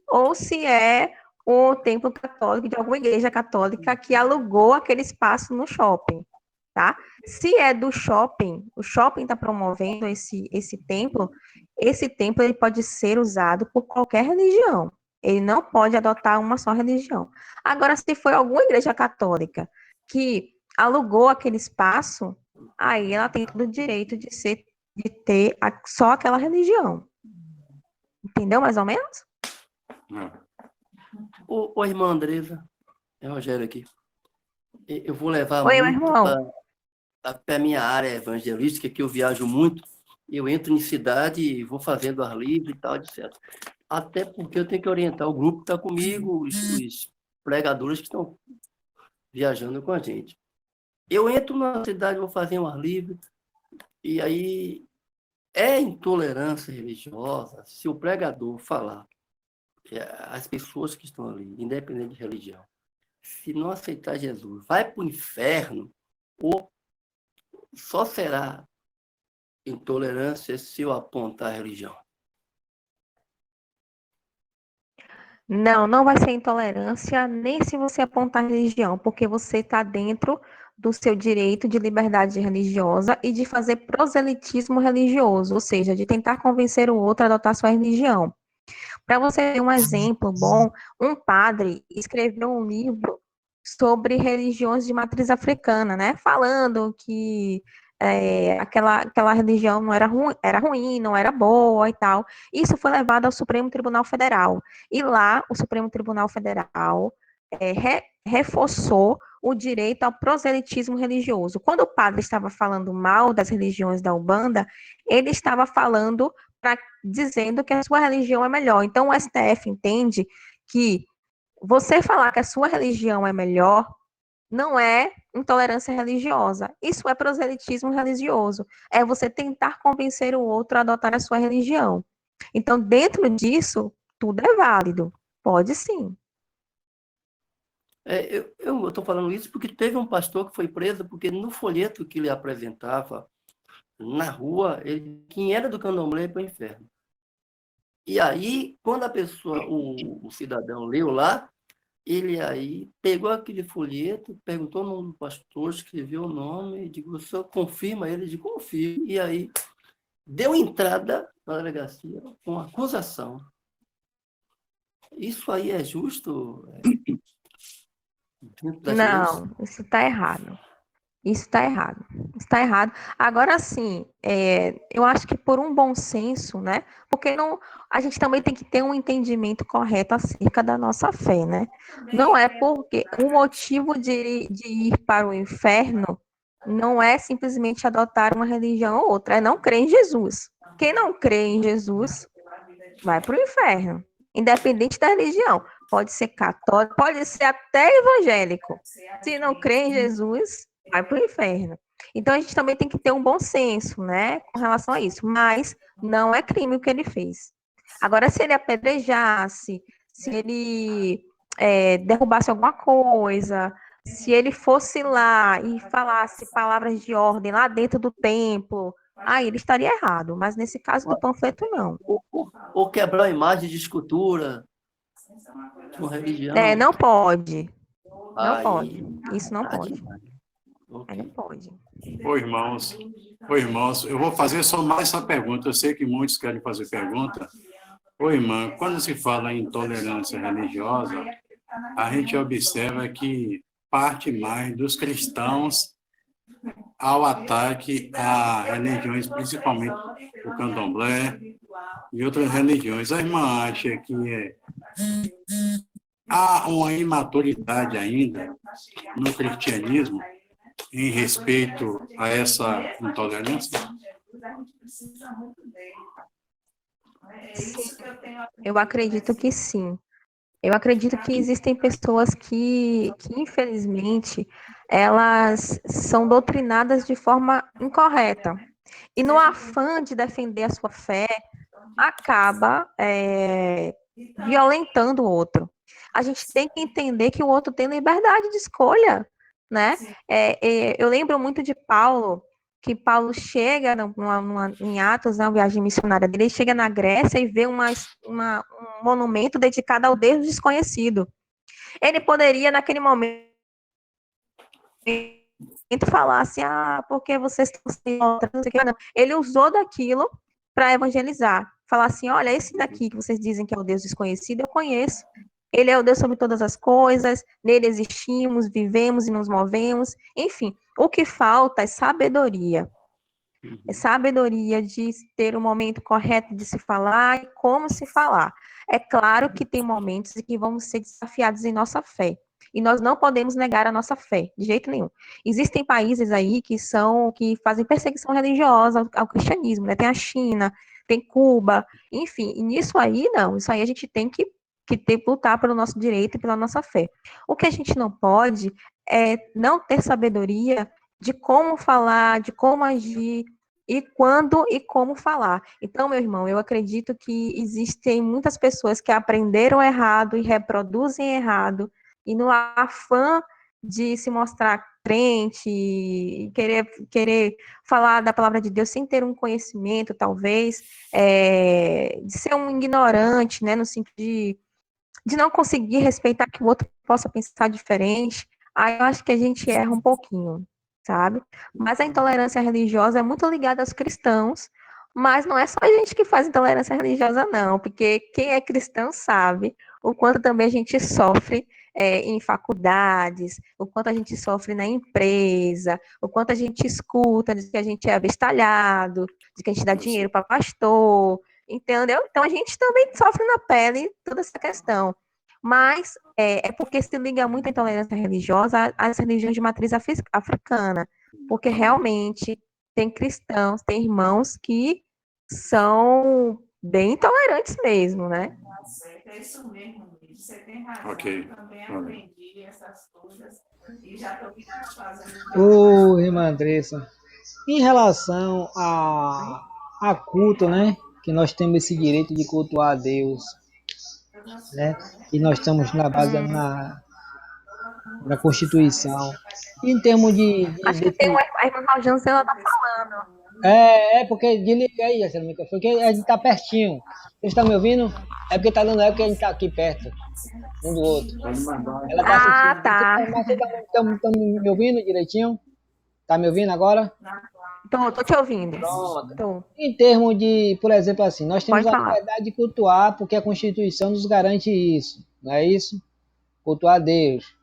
ou se é o templo católico de alguma igreja católica que alugou aquele espaço no shopping, tá? Se é do shopping, o shopping está promovendo esse templo ele pode ser usado por qualquer religião. Ele não pode adotar uma só religião. Agora, se foi alguma igreja católica que alugou aquele espaço, aí ela tem todo o direito de ter só aquela religião. Entendeu mais ou menos? É. ô, irmã Andresa, é Rogério aqui. Eu vou levar Oi, meu muito irmão. para a minha área evangelística, que eu viajo muito, eu entro em cidade e vou fazendo ar livre e tal, etc. Até porque eu tenho que orientar o grupo que está comigo, os pregadores que estão viajando com a gente. Eu entro na cidade, vou fazer um ar livre, e aí é intolerância religiosa se o pregador falar as pessoas que estão ali, independente de religião, se não aceitar Jesus, vai para o inferno, ou só será intolerância se eu apontar a religião? Não, não vai ser intolerância, nem se você apontar religião, porque você está dentro do seu direito de liberdade religiosa e de fazer proselitismo religioso, ou seja, de tentar convencer o outro a adotar sua religião. Para você ter um exemplo bom, um padre escreveu um livro sobre religiões de matriz africana, né? Falando que aquela religião não era ruim, era ruim, não era boa e tal. Isso foi levado ao Supremo Tribunal Federal. E lá, o Supremo Tribunal Federal reforçou o direito ao proselitismo religioso. Quando o padre estava falando mal das religiões da Umbanda, ele estava falando dizendo que a sua religião é melhor. Então, o STF entende que você falar que a sua religião é melhor não é intolerância religiosa. Isso é proselitismo religioso. É você tentar convencer o outro a adotar a sua religião. Então, dentro disso, tudo é válido. Pode sim. Eu estou falando isso porque teve um pastor que foi preso porque no folheto que ele apresentava na rua, quem era do candomblé ia para o inferno. E aí, quando a pessoa, o cidadão leu lá, ele aí pegou aquele folheto, perguntou o nome do pastor, escreveu o nome, digo, o senhor confirma? Ele disse, confirmo. E aí, deu entrada na delegacia com acusação. Isso aí é justo? Dentro das leis? Não, isso está errado. Isso está errado. Está errado. Agora, sim, eu acho que por um bom senso, né? Porque não, a gente também tem que ter um entendimento correto acerca da nossa fé, né? Não é porque o motivo de ir para o inferno não é simplesmente adotar uma religião ou outra, é não crer em Jesus. Quem não crê em Jesus vai para o inferno, independente da religião. Pode ser católico, pode ser até evangélico. Se não crê em Jesus, vai para o inferno. Então a gente também tem que ter um bom senso, né, com relação a isso. Mas não é crime o que ele fez. Agora, se ele apedrejasse, se ele derrubasse alguma coisa, se ele fosse lá e falasse palavras de ordem lá dentro do templo, aí ele estaria errado. Mas nesse caso do panfleto, não. Ou quebrar a imagem de escultura de uma religião. Não pode. Não Aí, pode. Isso não tá pode. demais. Ok. Não pode. Irmãos, eu vou fazer só mais essa pergunta. Eu sei que muitos querem fazer pergunta. Irmã, quando se fala em intolerância religiosa, a gente observa que parte mais dos cristãos ao ataque a religiões, principalmente o candomblé e outras religiões. A irmã acha que há uma imaturidade ainda no cristianismo em respeito a essa intolerância? Eu acredito que sim. Eu acredito que existem pessoas que infelizmente, elas são doutrinadas de forma incorreta. E no afã de defender a sua fé, acaba violentando o outro. A gente tem que entender que o outro tem liberdade de escolha, né? Eu lembro muito de Paulo, que Paulo chega em Atos, na viagem missionária dele, ele chega na Grécia e vê um monumento dedicado ao Deus desconhecido. Ele poderia, naquele momento, falar assim, porque vocês estão sem outra, não sei o que, não. Ele usou daquilo para evangelizar. Falar assim, olha, esse daqui que vocês dizem que é o Deus desconhecido, eu conheço. Ele é o Deus sobre todas as coisas, nele existimos, vivemos e nos movemos. Enfim, o que falta é sabedoria. É sabedoria de ter o momento correto de se falar e como se falar. É claro que tem momentos em que vamos ser desafiados em nossa fé. E nós não podemos negar a nossa fé, de jeito nenhum. Existem países aí que fazem perseguição religiosa ao cristianismo, né? Tem a China, tem Cuba, enfim, e nisso aí não, isso aí a gente tem que lutar pelo nosso direito e pela nossa fé. O que a gente não pode é não ter sabedoria de como falar, de como agir, e quando e como falar. Então, meu irmão, eu acredito que existem muitas pessoas que aprenderam errado e reproduzem errado, e no afã de se mostrar crente, e querer falar da palavra de Deus sem ter um conhecimento, talvez, de ser um ignorante, né, no sentido de não conseguir respeitar que o outro possa pensar diferente, aí eu acho que a gente erra um pouquinho, sabe? Mas a intolerância religiosa é muito ligada aos cristãos, mas não é só a gente que faz intolerância religiosa, não, porque quem é cristão sabe o quanto também a gente sofre em faculdades, o quanto a gente sofre na empresa, o quanto a gente escuta de que a gente é abestalhado, de que a gente dá dinheiro para pastor, entendeu? Então a gente também sofre na pele toda essa questão. Mas é porque se liga muito à intolerância religiosa às religiões de matriz africana, porque realmente tem cristãos, tem irmãos que são bem intolerantes mesmo, né? É isso mesmo, Luiz. Você tem razão. Ok. Eu também aprendi essas coisas e já estou fazendo. Ô, irmã Andressa, em relação a culto, né? Que nós temos esse direito de cultuar a Deus, né? E nós estamos na base da Constituição. Em termos Acho que tem a irmã Raljane, ela tá falando. porque desliga aí, essa microfone, porque a gente tá pertinho. Vocês estão me ouvindo? É porque tá dando eco que a gente tá aqui perto, um do outro. Ela tá Ah, assistindo. tá. Vocês estão me ouvindo direitinho? Tá me ouvindo agora? Tô te ouvindo. Pronto. Tô. Em termos de, por exemplo, assim, nós temos Pode a falar. liberdade de cultuar, porque a Constituição nos garante isso, não é isso? Cultuar a Deus.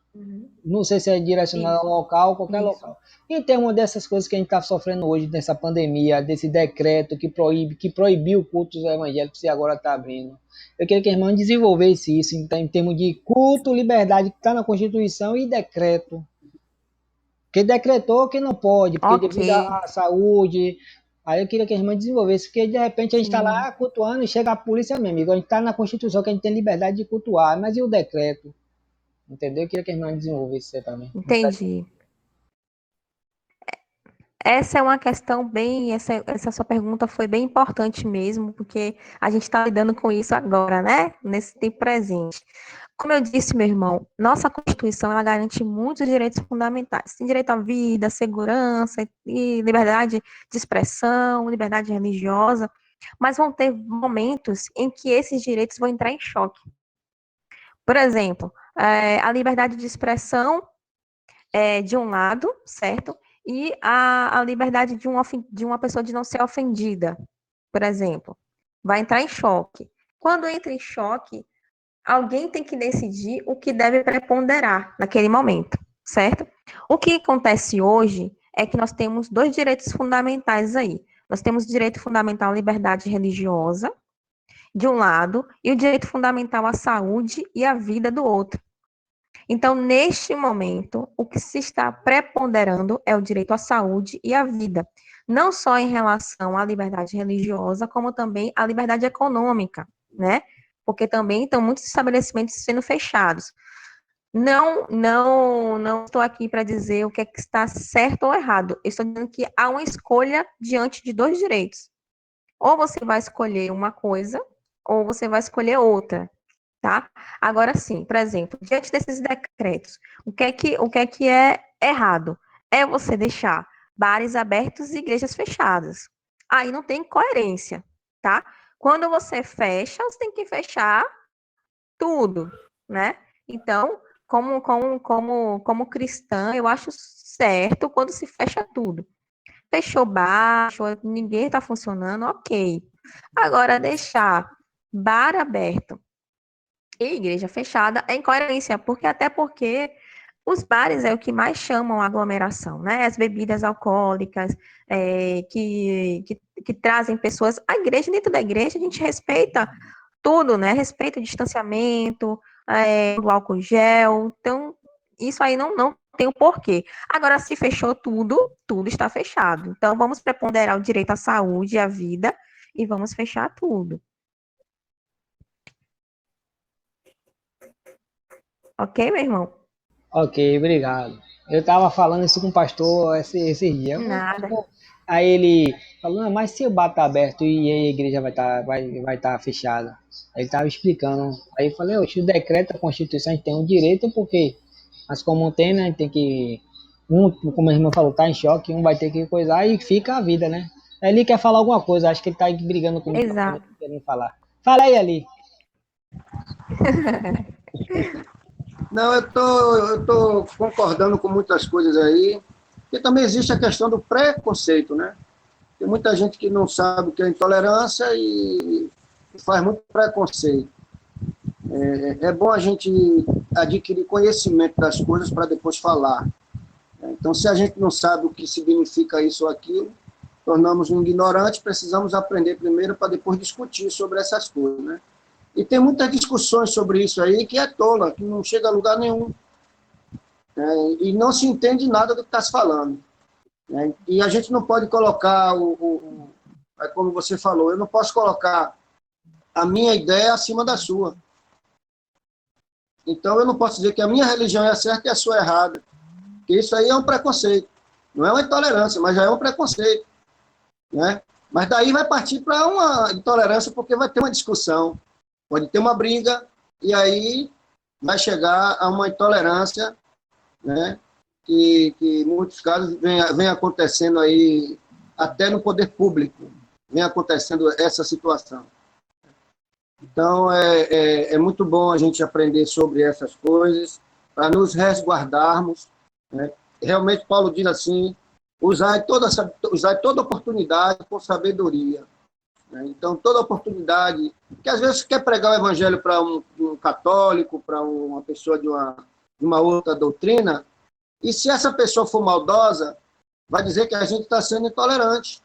Não sei se é direcionado ao local, qualquer Isso. local. Em termos dessas coisas que a gente está sofrendo hoje, dessa pandemia, desse decreto que proibiu cultos evangélicos e agora está abrindo. Eu queria que a irmã desenvolvesse isso em termos de culto, liberdade, que está na Constituição, e decreto. Que decretou que não pode, porque Ok. devido à saúde. Aí eu queria que a irmã desenvolvesse, porque de repente a gente está Sim. lá cultuando e chega a polícia mesmo. Igual a gente está na Constituição que a gente tem liberdade de cultuar, mas e o decreto? Entendeu? Eu queria que a irmã desenvolvesse isso aí também. Entendi. Essa é uma questão bem. Essa sua pergunta foi bem importante mesmo, porque a gente está lidando com isso agora, né? Nesse tempo presente. Como eu disse, meu irmão, nossa Constituição ela garante muitos direitos fundamentais. Tem direito à vida, segurança e liberdade de expressão, liberdade religiosa, mas vão ter momentos em que esses direitos vão entrar em choque. Por exemplo, a liberdade de expressão de um lado, certo? E a liberdade de uma pessoa de não ser ofendida, por exemplo, vai entrar em choque. Quando entra em choque, alguém tem que decidir o que deve preponderar naquele momento, certo? O que acontece hoje é que nós temos dois direitos fundamentais aí. Nós temos o direito fundamental à liberdade religiosa, de um lado, e o direito fundamental à saúde e à vida do outro. Então, neste momento, o que se está preponderando é o direito à saúde e à vida, não só em relação à liberdade religiosa, como também à liberdade econômica, né? Porque também estão muitos estabelecimentos sendo fechados. Não estou aqui para dizer o que é que está certo ou errado. Eu estou dizendo que há uma escolha diante de dois direitos. Ou você vai escolher uma coisa, ou você vai escolher outra. Tá? Agora sim, por exemplo, diante desses decretos, o que é que é errado? É você deixar bares abertos e igrejas fechadas. Aí não tem coerência, tá? Quando você fecha, você tem que fechar tudo, né? Então, como cristã, eu acho certo quando se fecha tudo. Fechou bar, ninguém está funcionando, ok. Agora, deixar bar aberto e igreja fechada é incoerência, até porque os bares é o que mais chamam a aglomeração, né? As bebidas alcoólicas que trazem pessoas. A igreja, dentro da igreja, a gente respeita tudo, né? Respeita o distanciamento, o álcool gel. Então, isso aí não tem o porquê. Agora, se fechou tudo, tudo está fechado. Então, vamos preponderar o direito à saúde e à vida e vamos fechar tudo. Ok, meu irmão? Ok, obrigado. Eu estava falando isso com o pastor esses dias. Nada. Aí ele falou, não, mas se o bar tá aberto e a igreja vai tá fechada. Aí ele tava explicando. Aí eu falei, oxe, o decreto da Constituição a gente tem um direito, porque, mas como tem, né, a gente tem que, como a irmã falou, tá em choque, um vai ter que coisar e fica a vida, né? Aí ele quer falar alguma coisa, acho que ele tá aí brigando com o microfone, Exato. querendo falar. Fala aí, Ali. Não, eu tô concordando com muitas coisas aí, porque também existe a questão do preconceito, né? Tem muita gente que não sabe o que é intolerância e faz muito preconceito. É bom a gente adquirir conhecimento das coisas para depois falar. Então, se a gente não sabe o que significa isso ou aquilo, tornamos um ignorante, precisamos aprender primeiro para depois discutir sobre essas coisas, né? E tem muitas discussões sobre isso aí que é tola, que não chega a lugar nenhum. E não se entende nada do que está se falando. Né? E a gente não pode colocar, como você falou, eu não posso colocar a minha ideia acima da sua. Então, eu não posso dizer que a minha religião é a certa e a sua é errada. Porque isso aí é um preconceito. Não é uma intolerância, mas já é um preconceito. Né? Mas daí vai partir para uma intolerância, porque vai ter uma discussão, pode ter uma briga, e aí vai chegar a uma intolerância, né? que em muitos casos vem acontecendo aí, até no poder público, vem acontecendo essa situação. Então, é muito bom a gente aprender sobre essas coisas, para nos resguardarmos. Né? Realmente, Paulo diz assim, usar toda oportunidade com sabedoria. Né? Então, toda oportunidade, que às vezes quer pregar o evangelho para um católico, para uma pessoa de uma outra doutrina, e se essa pessoa for maldosa, vai dizer que a gente está sendo intolerante.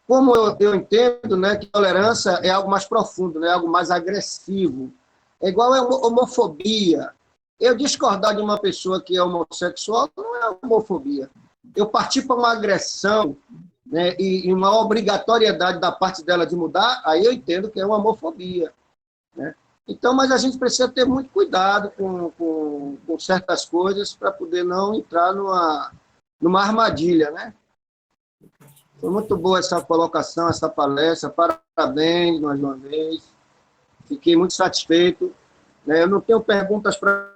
Como eu entendo, né, que tolerância é algo mais profundo, né, algo mais agressivo. É igual a homofobia. Eu discordar de uma pessoa que é homossexual não é homofobia. Eu partir para uma agressão, né, e uma obrigatoriedade da parte dela de mudar, aí eu entendo que é uma homofobia. Né? Então, mas a gente precisa ter muito cuidado com certas coisas para poder não entrar numa armadilha, né? Foi muito boa essa colocação, essa palestra. Parabéns mais uma vez. Fiquei muito satisfeito. Né? Eu não tenho perguntas para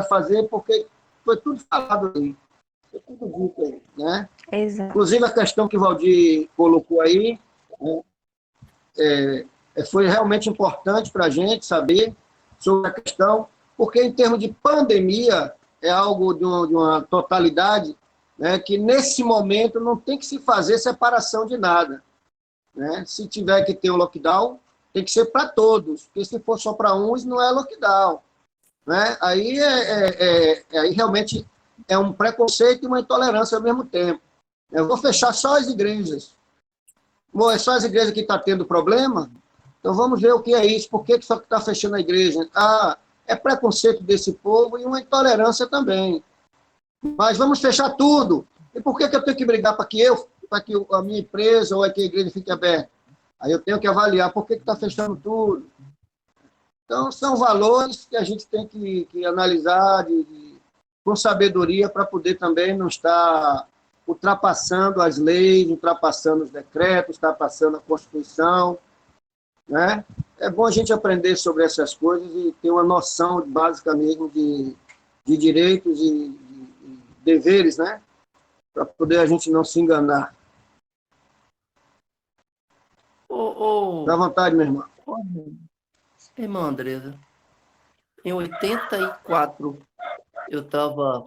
fazer, porque foi tudo falado aí. Foi tudo dito aí. Né? Exato. Inclusive, a questão que o Valdir colocou aí, né? Foi realmente importante para a gente saber sobre a questão, porque, em termos de pandemia, é algo de uma totalidade, né, que nesse momento não tem que se fazer separação de nada. Né? Se tiver que ter um lockdown, tem que ser para todos, porque se for só para uns, não é lockdown. Né? Aí, aí realmente é um preconceito e uma intolerância ao mesmo tempo. Eu vou fechar só as igrejas. Bom, é só as igrejas que estão tendo problema? Então vamos ver o que é isso, por que só está fechando a igreja? Ah, é preconceito desse povo e uma intolerância também. Mas vamos fechar tudo. E por que eu tenho que brigar para que a minha empresa ou que a igreja fique aberta? Aí eu tenho que avaliar por que está fechando tudo. Então, são valores que a gente tem que analisar com sabedoria para poder também não estar ultrapassando as leis, ultrapassando os decretos, ultrapassando a Constituição. Né? É bom a gente aprender sobre essas coisas e ter uma noção básica mesmo de direitos e deveres, né? Para poder a gente não se enganar. Dá à vontade, meu irmão. Irmã Andresa, em 84, eu estava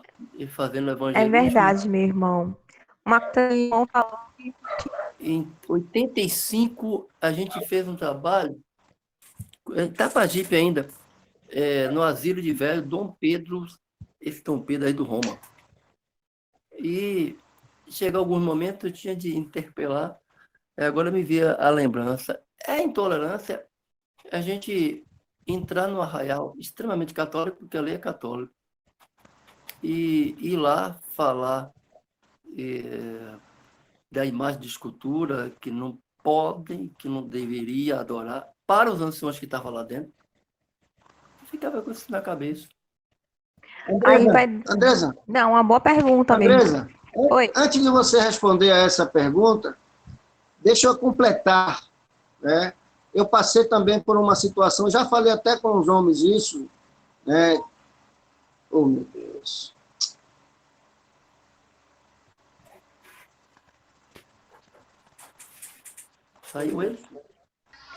fazendo É evangelismo. verdade, meu irmão. Uma coisa que meu irmão falou. Em 85, a gente fez um trabalho, em Tapajipe ainda, no asilo de velho Dom Pedro, esse Dom Pedro aí do Roma. E chegou algum momento, eu tinha de interpelar, agora me veio a lembrança. É intolerância a gente entrar no arraial extremamente católico, porque a lei é católica, e ir lá falar da imagem de escultura que não podem, que não deveria adorar, para os anciões que estavam lá dentro. Eu ficava com isso na cabeça. Aí Andresa, vai. Andresa, Não, uma boa pergunta, meu irmão. Andresa, Oi. Antes de você responder a essa pergunta, deixa eu completar, né? Eu passei também por uma situação, já falei até com os homens isso, né? Oh, meu Deus. Saiu ele?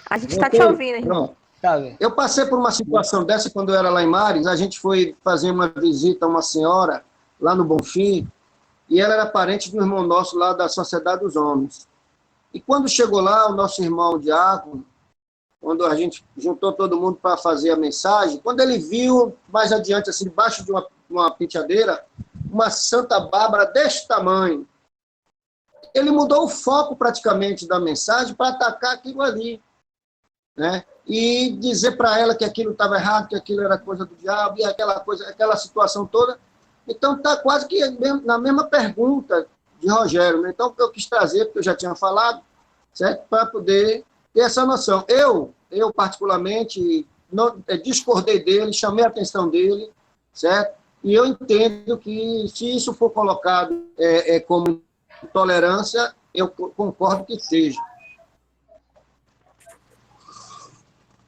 A gente está te ouvindo, irmão. Pronto. Tá vendo? Eu passei por uma situação dessa quando eu era lá em Mares. A gente foi fazer uma visita a uma senhora lá no Bonfim, e ela era parente de um irmão nosso lá da Sociedade dos Homens. E quando chegou lá, o nosso irmão diácono, quando a gente juntou todo mundo para fazer a mensagem, quando ele viu mais adiante, assim, debaixo de uma penteadeira, uma Santa Bárbara deste tamanho, ele mudou o foco praticamente da mensagem para atacar aquilo ali, né? E dizer para ela que aquilo estava errado, que aquilo era coisa do diabo, e aquela situação toda. Então, está quase que na mesma pergunta de Rogério, né? Então, o que eu quis trazer, porque eu já tinha falado, certo? Para poder ter essa noção. Eu particularmente, discordei dele, chamei a atenção dele, certo? E eu entendo que, se isso for colocado como intolerância, eu concordo que seja.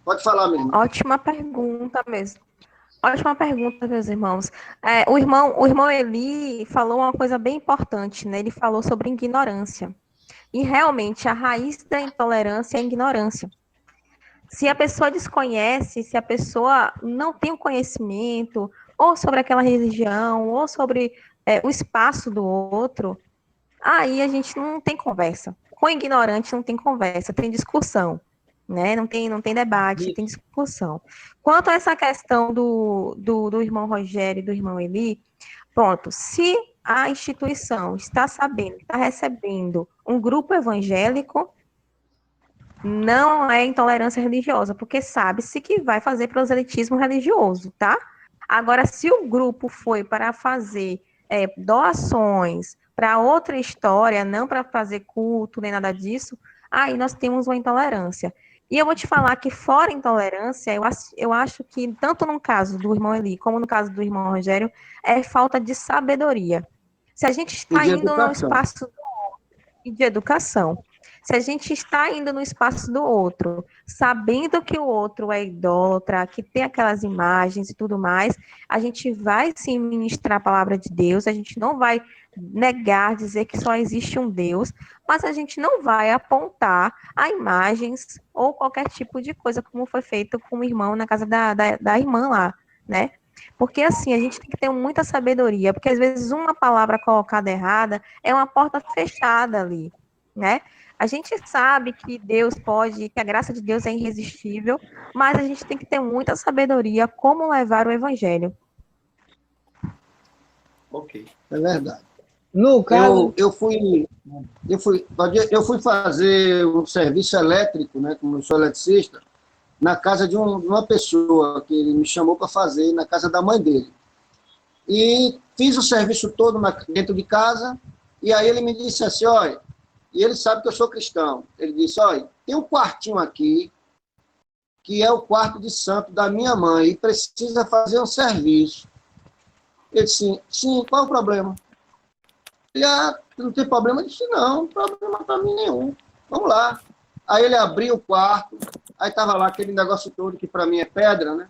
Pode falar, meu irmão. Ótima pergunta mesmo. Ótima pergunta, meus irmãos. O irmão Eli falou uma coisa bem importante, né? Ele falou sobre ignorância. E realmente a raiz da intolerância é a ignorância. Se a pessoa desconhece, se a pessoa não tem o conhecimento, ou sobre aquela religião, ou sobre o espaço do outro, aí a gente não tem conversa. Com ignorante não tem conversa, tem discussão, né? Não tem debate, tem discussão. Quanto a essa questão do irmão Rogério e do irmão Eli, pronto, se a instituição está sabendo, está recebendo um grupo evangélico, não é intolerância religiosa, porque sabe-se que vai fazer proselitismo religioso, tá? Agora, se o grupo foi para fazer doações para outra história, não para fazer culto, nem nada disso, aí nós temos uma intolerância. E eu vou te falar que, fora intolerância, eu acho que, tanto no caso do irmão Eli, como no caso do irmão Rogério, é falta de sabedoria. Se a gente está indo no espaço de educação, se a gente está indo no espaço do outro, sabendo que o outro é idólatra, que tem aquelas imagens e tudo mais, a gente vai sim ministrar a palavra de Deus, a gente não vai negar, dizer que só existe um Deus, mas a gente não vai apontar a imagens ou qualquer tipo de coisa, como foi feito com o irmão na casa da irmã lá, né? Porque assim, a gente tem que ter muita sabedoria, porque às vezes uma palavra colocada errada é uma porta fechada ali, né? A gente sabe que Deus pode, que a graça de Deus é irresistível, mas a gente tem que ter muita sabedoria como levar o evangelho. Ok. É verdade. No caso, Eu fui fazer um serviço elétrico, né, como eu sou eletricista, na casa de uma pessoa que ele me chamou para fazer, na casa da mãe dele. E fiz o serviço todo dentro de casa, e aí ele me disse assim, olha, e ele sabe que eu sou cristão, ele disse, olha, tem um quartinho aqui, que é o quarto de santo da minha mãe, e precisa fazer um serviço. Ele disse, sim, qual é o problema? Ele, não tem problema? Eu disse, não problema para mim nenhum, vamos lá. Aí ele abriu o quarto, aí estava lá aquele negócio todo, que para mim é pedra, né?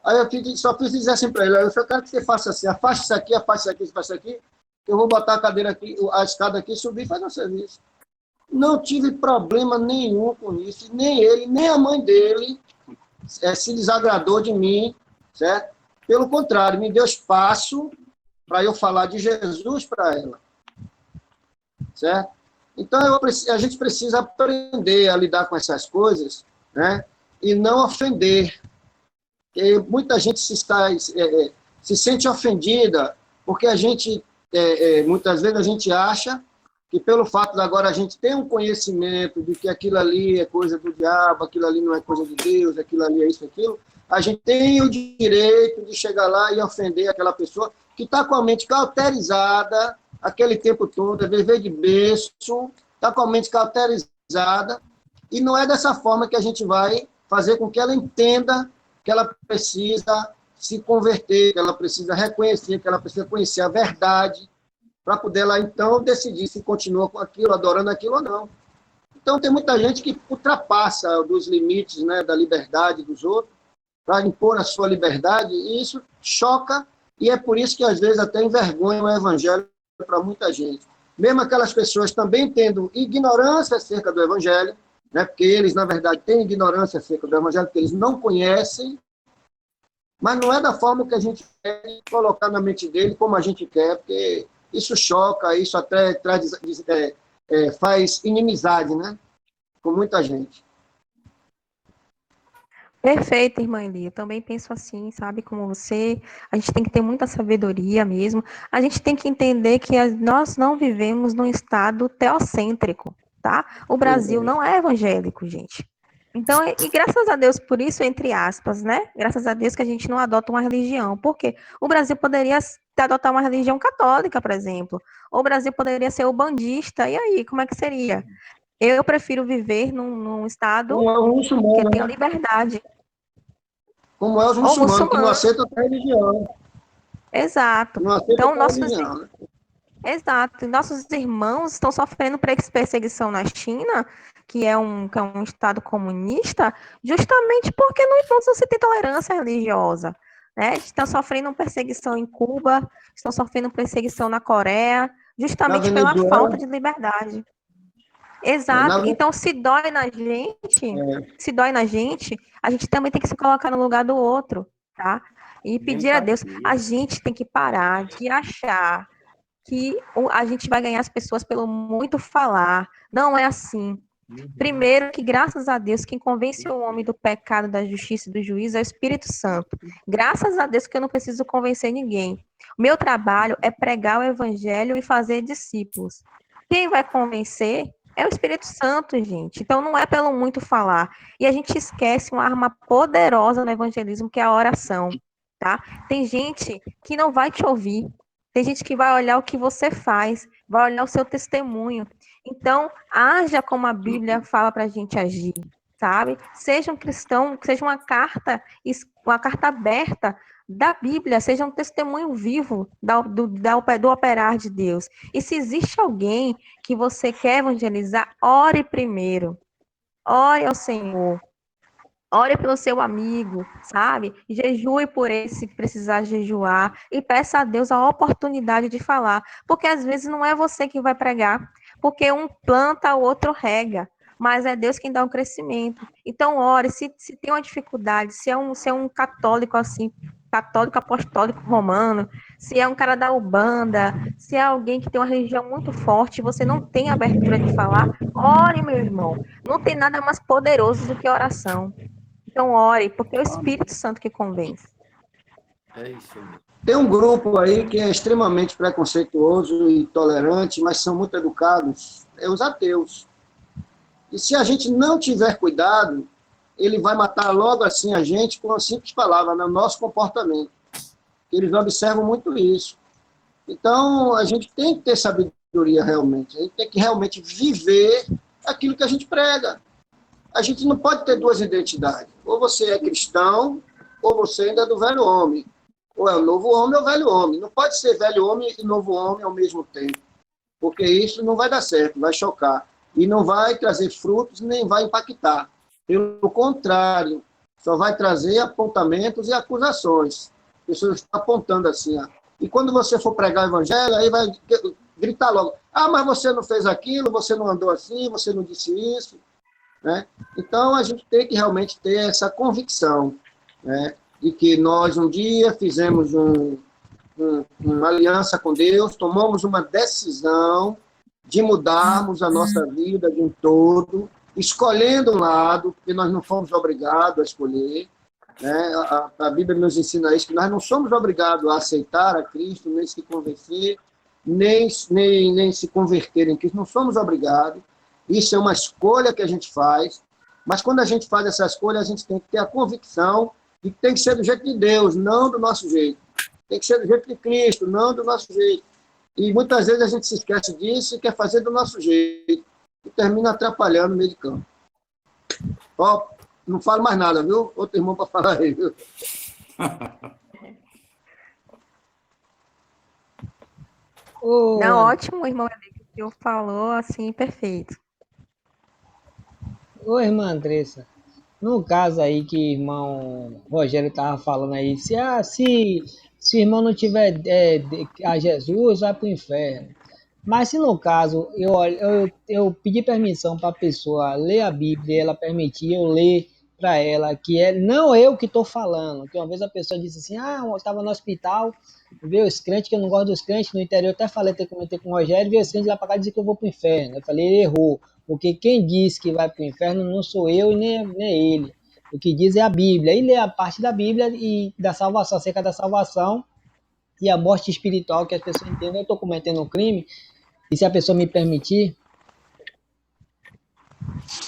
Aí eu só fiz dizer assim para ele, eu só quero que você faça assim, afaste isso aqui, afaste isso aqui, eu vou botar a cadeira aqui, a escada aqui, subir e fazer um serviço. Não tive problema nenhum com isso, nem ele, nem a mãe dele se desagradou de mim, certo? Pelo contrário, me deu espaço para eu falar de Jesus para ela, certo? Então, a gente precisa aprender a lidar com essas coisas, né? E não ofender. E muita gente se sente ofendida, porque a gente, muitas vezes, a gente acha que, pelo fato de agora a gente ter um conhecimento de que aquilo ali é coisa do diabo, aquilo ali não é coisa de Deus, aquilo ali é isso, aquilo, a gente tem o direito de chegar lá e ofender aquela pessoa que está com a mente cauterizada aquele tempo todo, viver de berço, está com a mente cauterizada, e não é dessa forma que a gente vai fazer com que ela entenda que ela precisa se converter, que ela precisa reconhecer, que ela precisa conhecer a verdade, para poder lá, então, decidir se continua com aquilo, adorando aquilo ou não. Então, tem muita gente que ultrapassa dos limites, né, da liberdade dos outros para impor a sua liberdade, e isso choca, e é por isso que, às vezes, até envergonha o evangelho para muita gente. Mesmo aquelas pessoas também tendo ignorância acerca do evangelho, né, porque eles, na verdade, têm ignorância acerca do evangelho, porque eles não conhecem, mas não é da forma que a gente quer colocar na mente dele como a gente quer, porque isso choca, isso até traz, faz inimizade, né, com muita gente. Perfeito, irmã Eli. Eu também penso assim, sabe, como você. A gente tem que ter muita sabedoria mesmo. A gente tem que entender que nós não vivemos num estado teocêntrico, tá? O Brasil não é evangélico, gente. Então, e graças a Deus por isso, entre aspas, né? Graças a Deus que a gente não adota uma religião. Por quê? O Brasil poderia adotar uma religião católica, por exemplo. Ou o Brasil poderia ser ubandista. E aí, como é que seria? Eu prefiro viver num estado Como é os que muçulmanos, tenha né? liberdade. Como é os Ou muçulmanos, que não muçulmano. aceitam outra religião. Exato. Não aceitam Então, outra religião, né? exato. Nossos irmãos estão sofrendo perseguição na China, que é um estado comunista, justamente porque não se tem tolerância religiosa. Né? Estão sofrendo perseguição em Cuba, estão sofrendo perseguição na Coreia, Na justamente pela falta Venezuela, de liberdade. na, Exato. Então, se dói na gente, a gente também tem que se colocar no lugar do outro, tá? E pedir a Deus, a gente tem que parar de achar que a gente vai ganhar as pessoas pelo muito falar. Não é assim. Primeiro que, graças a Deus, quem convence o homem do pecado, da justiça e do juízo é o Espírito Santo. Graças a Deus que eu não preciso convencer ninguém. O meu trabalho é pregar o evangelho e fazer discípulos. Quem vai convencer é o Espírito Santo, gente. Então não é pelo muito falar. E a gente esquece uma arma poderosa no evangelismo, que é a oração, tá? Tem gente que não vai te ouvir. Tem gente que vai olhar o que você faz, vai olhar o seu testemunho. Então, haja como a Bíblia fala para a gente agir, sabe? Seja um cristão, seja uma carta aberta da Bíblia, seja um testemunho vivo do operar de Deus. E se existe alguém que você quer evangelizar, ore primeiro. Ore ao Senhor. Ore pelo seu amigo, sabe? Jejue por ele se precisar jejuar e peça a Deus a oportunidade de falar, porque às vezes não é você que vai pregar, porque um planta, o outro rega, mas é Deus quem dá o crescimento. Então, ore, se tem uma dificuldade, se é um católico assim, católico apostólico romano, se é um cara da Ubanda, se é alguém que tem uma religião muito forte, você não tem abertura de falar, ore, meu irmão. Não tem nada mais poderoso do que oração. Então, ore, porque é o Espírito Santo que convence. É isso mesmo. tem um grupo aí que é extremamente preconceituoso e intolerante, mas são muito educados, é os ateus. E se a gente não tiver cuidado, ele vai matar logo assim a gente com uma simples palavra, no nosso comportamento. Eles observam muito isso. Então, a gente tem que ter sabedoria realmente. A gente tem que realmente viver aquilo que a gente prega. A gente não pode ter duas identidades. Ou você é cristão, ou você ainda é do velho homem. Ou é o novo homem ou o velho homem. Não pode ser velho homem e novo homem ao mesmo tempo. Porque isso não vai dar certo, vai chocar. E não vai trazer frutos, nem vai impactar. Pelo contrário, só vai trazer apontamentos e acusações. As pessoas estão apontando assim, ó. E quando você for pregar o evangelho, aí vai gritar logo, mas você não fez aquilo, você não andou assim, você não disse isso. Né? Então, a gente tem que realmente ter essa convicção, né, de que nós um dia fizemos uma aliança com Deus, tomamos uma decisão de mudarmos a nossa vida de um todo, escolhendo um lado, porque nós não fomos obrigados a escolher. Né? A Bíblia nos ensina isso, que nós não somos obrigados a aceitar a Cristo, nem se convencer, nem se converter em Cristo, não somos obrigados. Isso é uma escolha que a gente faz, mas quando a gente faz essa escolha, a gente tem que ter a convicção de que tem que ser do jeito de Deus, não do nosso jeito. Tem que ser do jeito de Cristo, não do nosso jeito. E muitas vezes a gente se esquece disso e quer fazer do nosso jeito. E termina atrapalhando o meio de campo. Ó, não falo mais nada, viu? Outro irmão para falar aí, viu? Não, ótimo, irmão, que o senhor falou, assim, perfeito. Ô, irmã Andressa, no caso aí que o irmão Rogério estava falando aí, se o irmão não tiver a Jesus, vai para o inferno. Mas se no caso eu pedir permissão para a pessoa ler a Bíblia, ela permitir eu ler para ela, que é não eu que estou falando, que uma vez a pessoa disse assim, eu estava no hospital, veio os crentes, que eu não gosto dos crentes, no interior até falei, até comentei com o Rogério, veio os crentes lá para cá dizer que eu vou para o inferno. Eu falei, ele errou, porque quem diz que vai para o inferno não sou eu e nem ele. O que diz é a Bíblia. Aí lê a parte da Bíblia e da salvação, acerca da salvação e a morte espiritual, que as pessoas entendem. Eu estou cometendo um crime, e se a pessoa me permitir,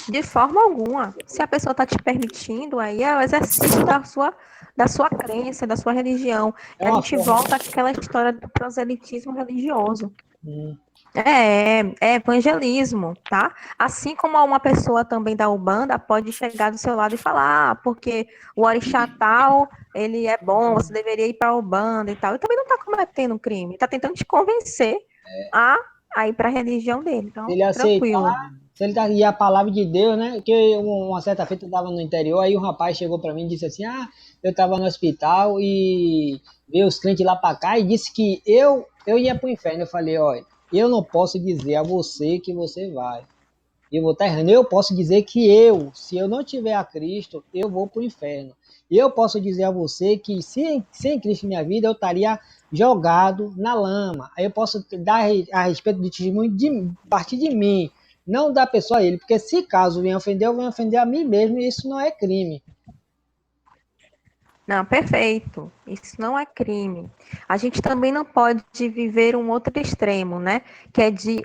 De forma alguma. Se a pessoa está te permitindo, aí é o exercício da sua crença, da sua religião. é A uma gente forma. volta àquela história do proselitismo religioso. Hum, É evangelismo, tá? assim como uma pessoa também da Umbanda pode chegar do seu lado e falar, porque o orixá tal, ele é bom, você deveria ir para a Umbanda e tal. E também não está cometendo um crime, está tentando te convencer a, a ir para a religião dele. se Então, ele tranquilo. aceitar, se ele tá, e a palavra de Deus, né? Que uma certa feita eu estava no interior, aí um rapaz chegou para mim e disse assim: eu estava no hospital e veio os crentes lá para cá e disse que eu ia para o inferno. Eu falei: olha, eu não posso dizer a você que você vai. Eu vou estar errando. Eu posso dizer que se eu não tiver a Cristo, eu vou para o inferno. Eu posso dizer a você que sem Cristo em minha vida, eu estaria jogado na lama. Aí eu posso dar a respeito do testemunho de partir de mim, não da pessoa a ele. Porque se caso venha ofender, eu venho ofender a mim mesmo e isso não é crime. Não, perfeito. Isso não é crime. A gente também não pode viver um outro extremo, né? Que é de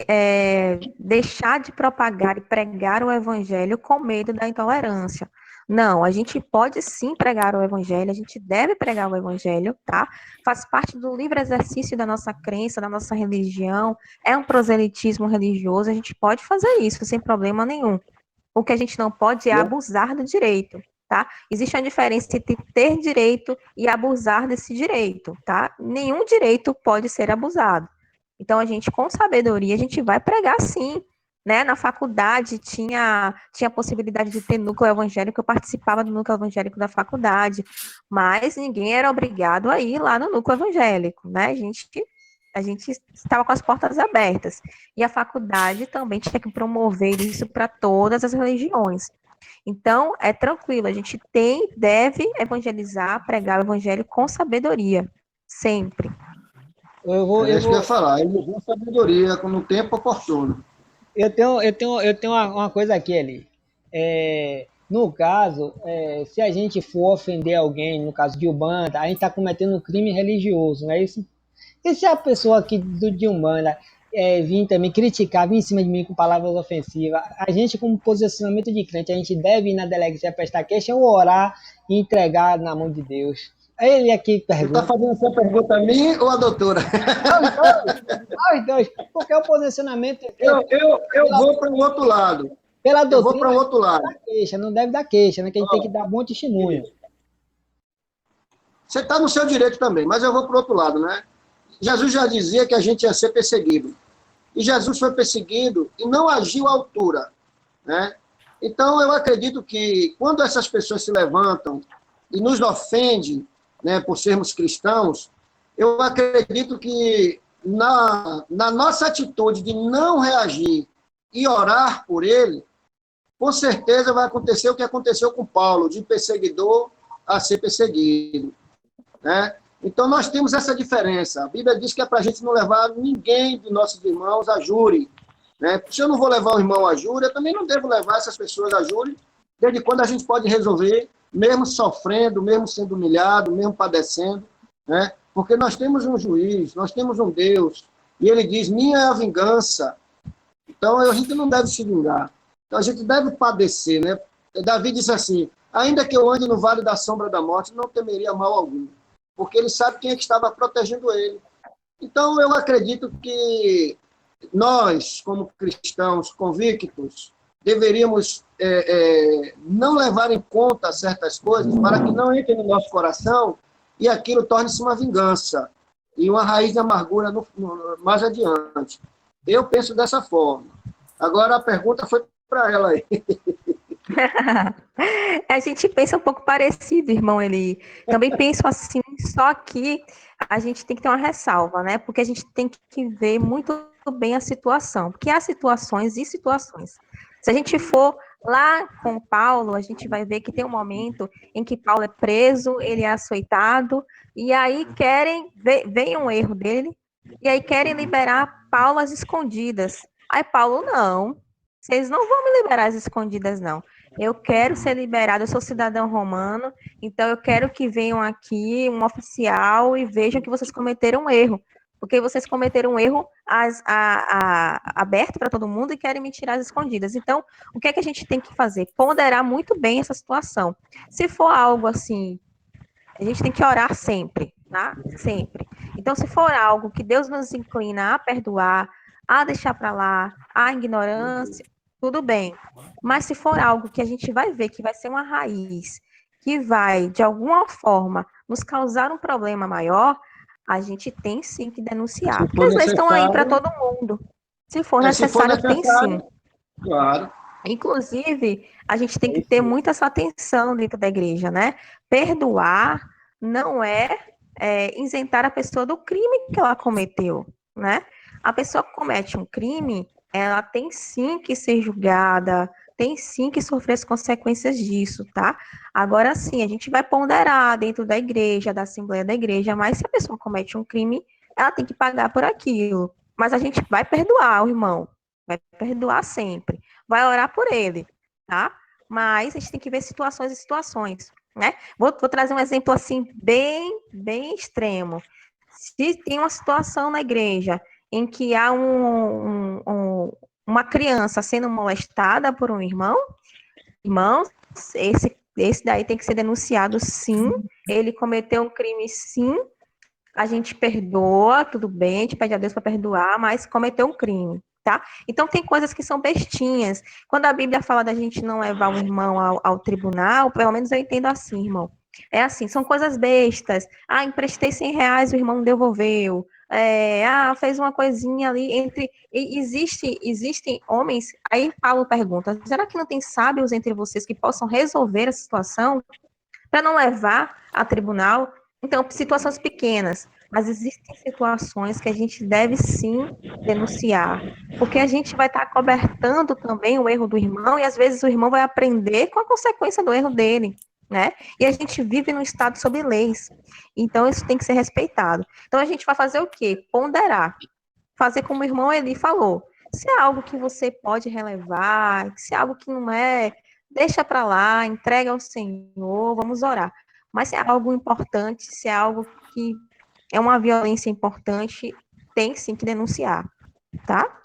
deixar de propagar e pregar o evangelho com medo da intolerância. Não, a gente pode sim pregar o evangelho, a gente deve pregar o evangelho, tá? Faz parte do livre exercício da nossa crença, da nossa religião, é um proselitismo religioso, a gente pode fazer isso sem problema nenhum. O que a gente não pode é abusar do direito, tá? Existe uma diferença entre ter direito e abusar desse direito, tá? Nenhum direito pode ser abusado. Então, a gente, com sabedoria, a gente vai pregar sim. Né? Na faculdade tinha a possibilidade de ter núcleo evangélico, eu participava do núcleo evangélico da faculdade, mas ninguém era obrigado a ir lá no núcleo evangélico, né? A gente estava com as portas abertas. E a faculdade também tinha que promover isso para todas as religiões. Então, é tranquilo, a gente deve evangelizar, pregar o evangelho com sabedoria, sempre. Eu vou, Era eu isso que eu ia vou, falar. Ele usou sabedoria no tempo oportuno. eu tenho uma coisa aqui, ali. No caso, se a gente for ofender alguém, no caso de Umbanda, a gente está cometendo um crime religioso, não é isso? E se a pessoa aqui de Umbanda vir também criticar, vir em cima de mim com palavras ofensivas, a gente, como posicionamento de crente, a gente deve ir na delegacia prestar queixa ou orar e entregar na mão de Deus. Aí ele aqui Você está pergunta, fazendo essa pergunta a mim ou a doutora? aos dois, porque o posicionamento Eu vou para o outro lado. pela Eu vou para doutrina o outro lado. da queixa, não deve dar queixa, né? Que a gente tem que Ó, dar bom testemunho. você está no seu direito também, mas eu vou para o outro lado, né? Jesus já dizia que a gente ia ser perseguido. E Jesus foi perseguido e não agiu à altura, né? Então, eu acredito que quando essas pessoas se levantam e nos ofendem, né, por sermos cristãos, eu acredito que na nossa atitude de não reagir e orar por ele, com certeza vai acontecer o que aconteceu com Paulo, de perseguidor a ser perseguido, né? Então, nós temos essa diferença. A Bíblia diz que é para a gente não levar ninguém dos nossos irmãos a júri, né? Se eu não vou levar o irmão a júri, eu também não devo levar essas pessoas a júri, desde quando a gente pode resolver, mesmo sofrendo, mesmo sendo humilhado, mesmo padecendo, né? Porque nós temos um juiz, nós temos um Deus, e ele diz, minha é a vingança. Então, a gente não deve se vingar. Então, a gente deve padecer, né? Davi disse assim, ainda que eu ande no vale da sombra da morte, não temeria mal algum, porque ele sabe quem é que estava protegendo ele. Então, eu acredito que nós, como cristãos convictos, deveríamos não levar em conta certas coisas para que não entrem no nosso coração e aquilo torne-se uma vingança. e uma raiz de amargura mais adiante. Eu penso dessa forma. Agora a pergunta foi para ela aí. A gente pensa um pouco parecido, irmão Eli. Também penso assim, só que a gente tem que ter uma ressalva, né? Porque a gente tem que ver muito bem a situação. Porque há situações e situações. Se a gente for lá com Paulo, a gente vai ver que tem um momento em que Paulo é preso, ele é açoitado, e aí vem um erro dele, e aí querem liberar Paulo às escondidas. Aí Paulo, não, vocês não vão me liberar às escondidas, não. Eu quero ser liberado, eu sou cidadão romano, então eu quero que venham aqui um oficial e vejam que vocês cometeram um erro. Porque vocês cometeram um erro aberto para todo mundo e querem me tirar as escondidas. Então, o que é que a gente tem que fazer? Ponderar muito bem essa situação. Se for algo assim, a gente tem que orar sempre, tá? Sempre. Então, se for algo que Deus nos inclina a perdoar, a deixar para lá, a ignorância, tudo bem. Mas se for algo que a gente vai ver que vai ser uma raiz, que vai, de alguma forma, nos causar um problema maior, a gente tem sim que denunciar. Se Porque for as leis estão aí para necessário, todo mundo. Se for se for necessário, tem sim. necessário, claro. Inclusive, a gente tem que ter muita essa atenção dentro da igreja, né? Perdoar não é isentar a pessoa do crime que ela cometeu, né? A pessoa que comete um crime, ela tem sim que ser julgada, tem sim que sofrer as consequências disso, tá? Agora sim, a gente vai ponderar dentro da igreja, da assembleia da igreja, mas se a pessoa comete um crime, ela tem que pagar por aquilo. Mas a gente vai perdoar o irmão, vai perdoar sempre, vai orar por ele, tá? Mas a gente tem que ver situações e situações, né? Vou trazer um exemplo assim bem extremo. Se tem uma situação na igreja em que há uma criança sendo molestada por um irmão, esse daí tem que ser denunciado, sim. Ele cometeu um crime, sim. A gente perdoa, tudo bem, a gente pede a Deus para perdoar, mas cometeu um crime, tá? Então tem coisas que são bestinhas. Quando a Bíblia fala da gente não levar o irmão ao tribunal, pelo menos eu entendo assim, irmão. É assim, são coisas bestas. Ah, emprestei R$ 100, o irmão devolveu. Fez uma coisinha ali entre. Existem homens. Aí Paulo pergunta: será que não tem sábios entre vocês que possam resolver a situação para não levar a tribunal? Então, situações pequenas, mas existem situações que a gente deve sim denunciar, porque a gente vai estar cobertando também o erro do irmão e às vezes o irmão vai aprender com a consequência do erro dele, né? E a gente vive num estado sob leis, então isso tem que ser respeitado. Então a gente vai fazer o quê? Ponderar, fazer como o irmão Eli falou. Se é algo que você pode relevar, se é algo que não é, deixa para lá, entrega ao Senhor, vamos orar. Mas se é algo importante, se é algo que é uma violência importante, tem sim que denunciar, tá?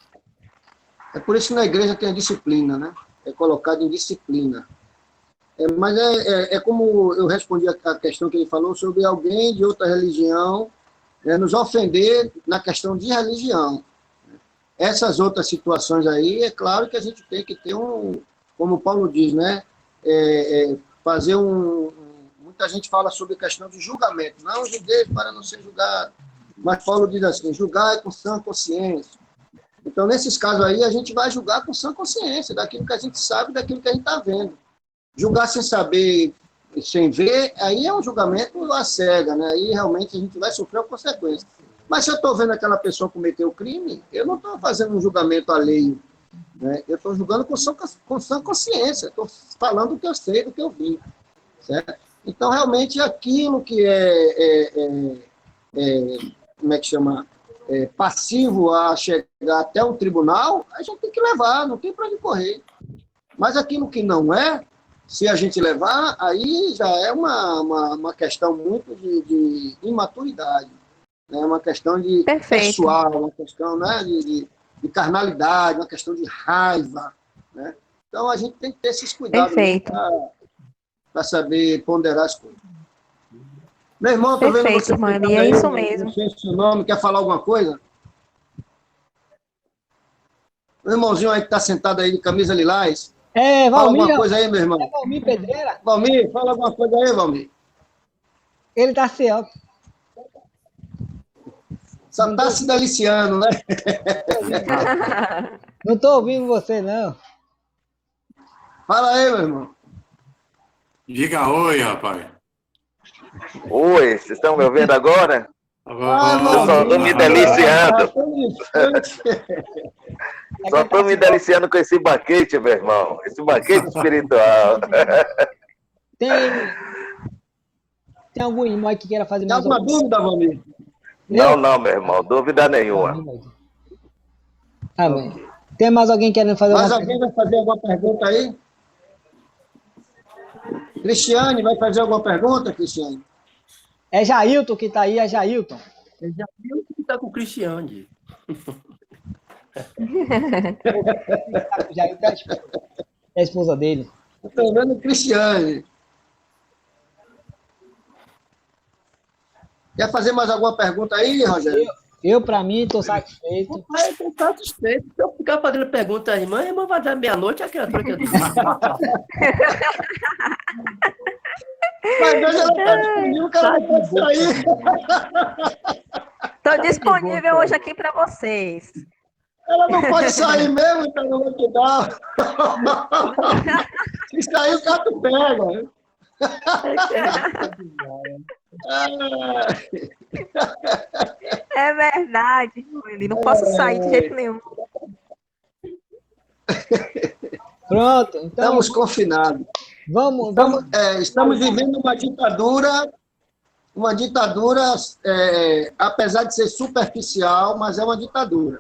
É por isso que na igreja tem a disciplina, né? É colocado em disciplina. Mas é como eu respondi a questão que ele falou sobre alguém de outra religião nos ofender na questão de religião. Essas outras situações aí, é claro que a gente tem que ter como o Paulo diz, né? Fazer muita gente fala sobre a questão de julgamento. Não julguei para não ser julgado. Mas Paulo diz assim, julgar com sã consciência. Então, nesses casos aí, a gente vai julgar com sã consciência, daquilo que a gente sabe, daquilo que a gente está vendo. Julgar sem saber, sem ver, aí é um julgamento à cega, né? Aí realmente a gente vai sofrer a consequência. Mas se eu estou vendo aquela pessoa cometer o crime, eu não estou fazendo um julgamento alheio, né? Eu estou julgando com sã consciência, estou falando do que eu sei, do que eu vi, certo? Então, realmente, aquilo que como é que chama? Passivo a chegar até um tribunal, a gente tem que levar, não tem para onde correr. Mas aquilo que não é, se a gente levar, aí já é uma questão muito de imaturidade, né? Uma questão de pessoal, uma questão, né, de carnalidade, uma questão de raiva, né? Então, a gente tem que ter esses cuidados para saber ponderar as coisas. Meu irmão, estou vendo você mano, aí, é isso mesmo. não sei seu nome, quer falar alguma coisa? Meu irmãozinho aí que está sentado aí de camisa lilás. Valmir. Fala alguma coisa aí, meu irmão. Valmir Pedreira. Valmir, fala alguma coisa aí, Valmir. Ele está assim, ó. Só está se deliciando, né? Não estou ouvindo você, não. Fala aí, meu irmão. Diga oi, rapaz. Oi, vocês estão me ouvindo agora? meu Eu só estou me deliciando. Só estou me deliciando com esse banquete, meu irmão. Esse banquete espiritual. Tem algum irmão aí que queira fazer Tem mais alguma dúvida, Valmir? Não, meu irmão. Dúvida nenhuma. Amém. Tem mais alguém querendo fazer Mais alguma alguém vai fazer alguma pergunta aí? Cristiane, vai fazer alguma pergunta, Cristiane? É Jailton que está aí, é Jailton. Eu já viu que está com o Cristiane. Jailton é a esposa dele. Estou vendo Cristiane. Quer fazer mais alguma pergunta aí, Rogério? Eu para mim, estou satisfeito. Eu estou satisfeito. Se eu ficar fazendo pergunta à irmã, a irmã vai dar meia-noite a criatura que eu digo. Mas hoje ela está disponível, que ela não pode sair. Estou disponível hoje aqui para vocês. Ela não pode sair mesmo, então não vou te dar. Se sair, o gato pega. É verdade, ele não posso sair de jeito nenhum. Pronto, então Estamos confinados. Estamos vivendo uma ditadura, apesar de ser superficial, mas é uma ditadura.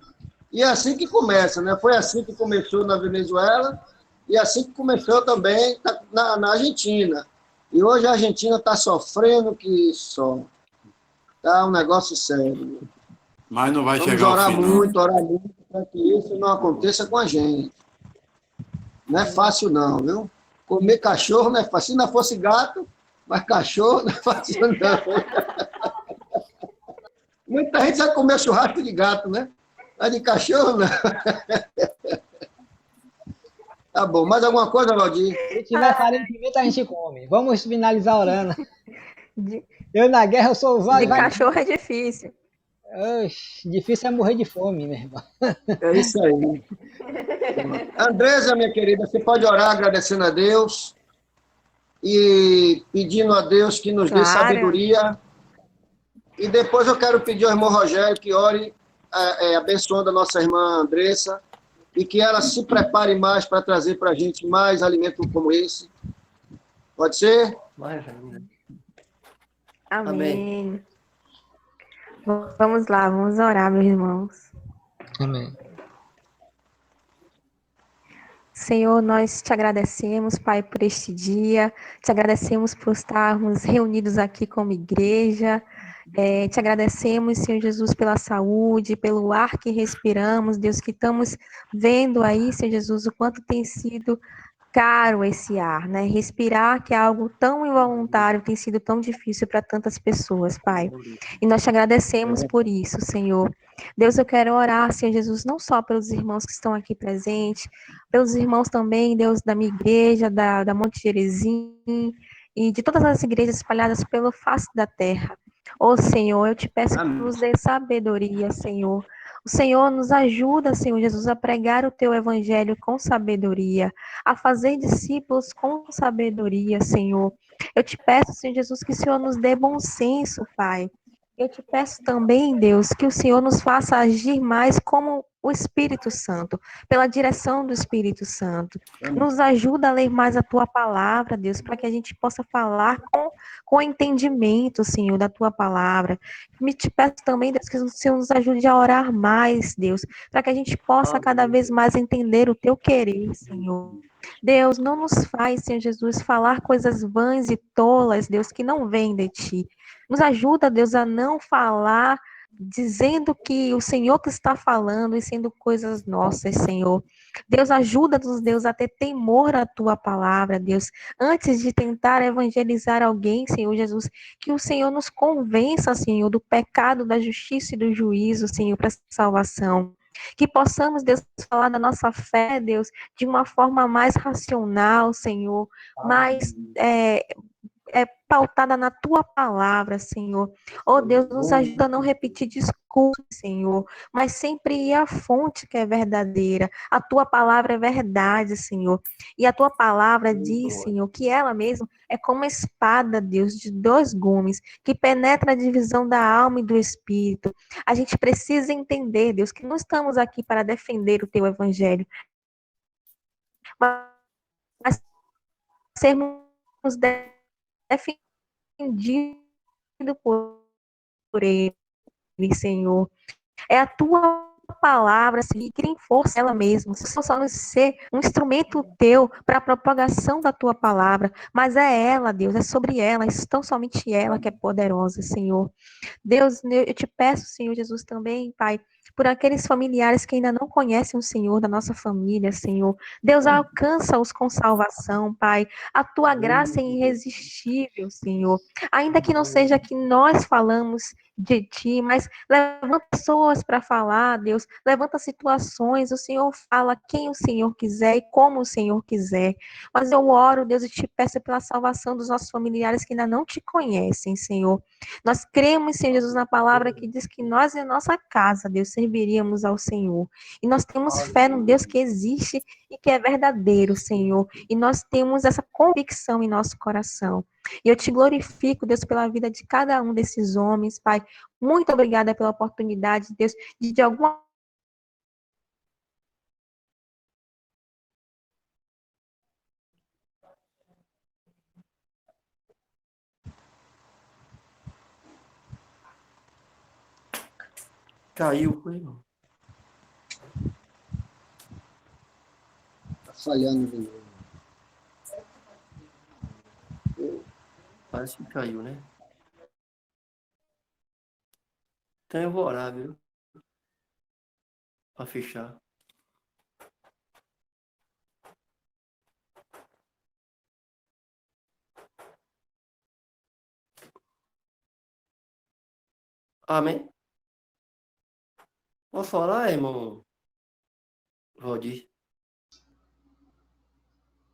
E é assim que começa, né? Foi assim que começou na Venezuela e assim que começou também na Argentina. E hoje a Argentina está sofrendo que só. Está um negócio sério. Mas não vai Vamos chegar ao orar fim, muito para que isso não aconteça com a gente. Não é fácil não, viu? Comer cachorro não é fácil. Se não fosse gato, mas cachorro não é fácil não. Muita gente vai comer churrasco de gato, né? Mas de cachorro não. Tá bom. Mais alguma coisa, Valdir? Se tiver farinha de pimenta, a gente come. Vamos finalizar orando. Eu na guerra, eu sou De cachorro é difícil. Oxe, difícil é morrer de fome, meu irmão. É isso aí. Andresa, minha querida, você pode orar agradecendo a Deus e pedindo a Deus que nos dê sabedoria. E depois eu quero pedir ao irmão Rogério que ore abençoando a nossa irmã Andressa e que ela se prepare mais para trazer para a gente mais alimento como esse. Pode ser? Mais ainda. Amém. Vamos lá, vamos orar, meus irmãos. Amém. Senhor, nós te agradecemos, Pai, por este dia. Te agradecemos por estarmos reunidos aqui como igreja. Te agradecemos, Senhor Jesus, pela saúde, pelo ar que respiramos, Deus, que estamos vendo aí, Senhor Jesus, o quanto tem sido caro esse ar, né? Respirar, que é algo tão involuntário, tem sido tão difícil para tantas pessoas, Pai. E nós te agradecemos por isso, Senhor. Deus, eu quero orar, Senhor Jesus, não só pelos irmãos que estão aqui presentes, pelos irmãos também, Deus, da minha igreja, da Monte Jerezim, e de todas as igrejas espalhadas pela face da terra. Ô Senhor, eu te peço que nos dê sabedoria, Senhor. O Senhor nos ajuda, Senhor Jesus, a pregar o teu evangelho com sabedoria, a fazer discípulos com sabedoria, Senhor. Eu te peço, Senhor Jesus, que o Senhor nos dê bom senso, Pai. Eu te peço também, Deus, que o Senhor nos faça agir mais como o Espírito Santo, pela direção do Espírito Santo. Nos ajuda a ler mais a tua palavra, Deus, para que a gente possa falar com entendimento, Senhor, da tua palavra. Me te peço também, Deus, que o Senhor nos ajude a orar mais, Deus, para que a gente possa cada vez mais entender o teu querer, Senhor. Deus, não nos faz, Senhor Jesus, falar coisas vãs e tolas, Deus, que não vêm de ti. Nos ajuda, Deus, a não falar dizendo que o Senhor que está falando e sendo coisas nossas, Senhor. Deus, ajuda-nos, Deus, a ter temor à tua palavra, Deus. Antes de tentar evangelizar alguém, Senhor Jesus, que o Senhor nos convença, Senhor, do pecado, da justiça e do juízo, Senhor, para a salvação. Que possamos, Deus, falar da nossa fé, Deus, de uma forma mais racional, Senhor, mais pautada na tua palavra, Senhor. Oh Deus, nos ajuda a não repetir discursos, Senhor, mas sempre ir à fonte que é verdadeira. A tua palavra é verdade, Senhor. E a tua palavra diz, Senhor, que ela mesma é como uma espada, Deus, de dois gumes, que penetra a divisão da alma e do espírito. A gente precisa entender, Deus, que não estamos aqui para defender o teu evangelho, mas sermos defendidos por ele, Senhor. É a tua palavra, Senhor, que tem força ela mesma. Não só nos ser um instrumento teu para a propagação da tua palavra, mas é ela, Deus, é sobre ela, tão somente ela que é poderosa, Senhor. Deus, eu te peço, Senhor Jesus, também, Pai, por aqueles familiares que ainda não conhecem o Senhor da nossa família, Senhor. Deus, alcança-os com salvação, Pai. A tua graça é irresistível, Senhor. Ainda que não seja que nós falamos de ti, mas levanta pessoas para falar, Deus. Levanta situações, o Senhor fala quem o Senhor quiser e como o Senhor quiser. Mas eu oro, Deus, e te peço pela salvação dos nossos familiares que ainda não te conhecem, Senhor. Nós cremos, Senhor Jesus, na palavra que diz que nós e a nossa casa, Deus, serviríamos ao Senhor. E nós temos fé no Deus que existe e que é verdadeiro, Senhor. E nós temos essa convicção em nosso coração. E eu te glorifico, Deus, pela vida de cada um desses homens, Pai. Muito obrigada pela oportunidade, Deus, de alguma Caiu, foi, irmão. Está falhando de novo. Parece que caiu, né? Então eu vou orar, viu? Para fechar. Amém? Posso orar, irmão Valdir?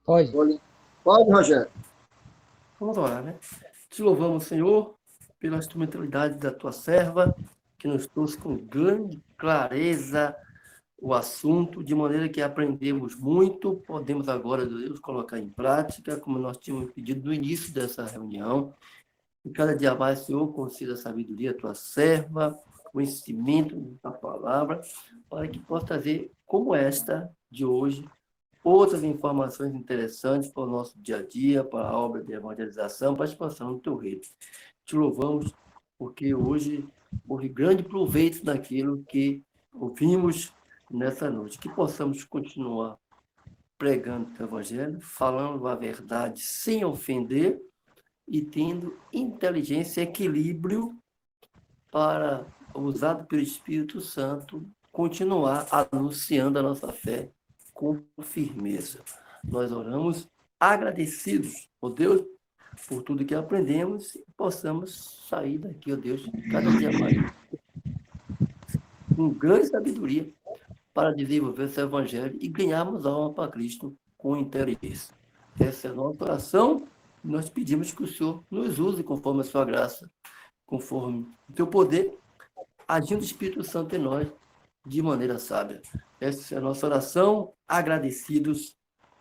Pode. Pode, Rogério. Vamos orar, né? Te louvamos, Senhor, pela instrumentalidade da tua serva, que nos trouxe com grande clareza o assunto, de maneira que aprendemos muito, podemos agora, Deus, colocar em prática, como nós tínhamos pedido no início dessa reunião. E cada dia mais, Senhor, conceda a sabedoria à tua serva, o conhecimento da palavra, para que possa trazer, como esta de hoje, outras informações interessantes para o nosso dia a dia, para a obra de evangelização, para a expansão do teu reino. Te louvamos, porque hoje houve grande proveito daquilo que ouvimos nessa noite. Que possamos continuar pregando o evangelho, falando a verdade sem ofender e tendo inteligência e equilíbrio para, usado pelo Espírito Santo, continuar anunciando a nossa fé com firmeza. Nós oramos agradecidos, ó Deus, por tudo que aprendemos e possamos sair daqui, ó Deus, cada dia mais, com grande sabedoria, para desenvolver esse evangelho e ganharmos alma para Cristo com interesse. Essa é a nossa oração. Nós pedimos que o Senhor nos use conforme a sua graça, conforme o teu poder, agindo o Espírito Santo em nós de maneira sábia. Essa é a nossa oração, agradecidos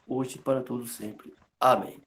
hoje para todos sempre. Amém.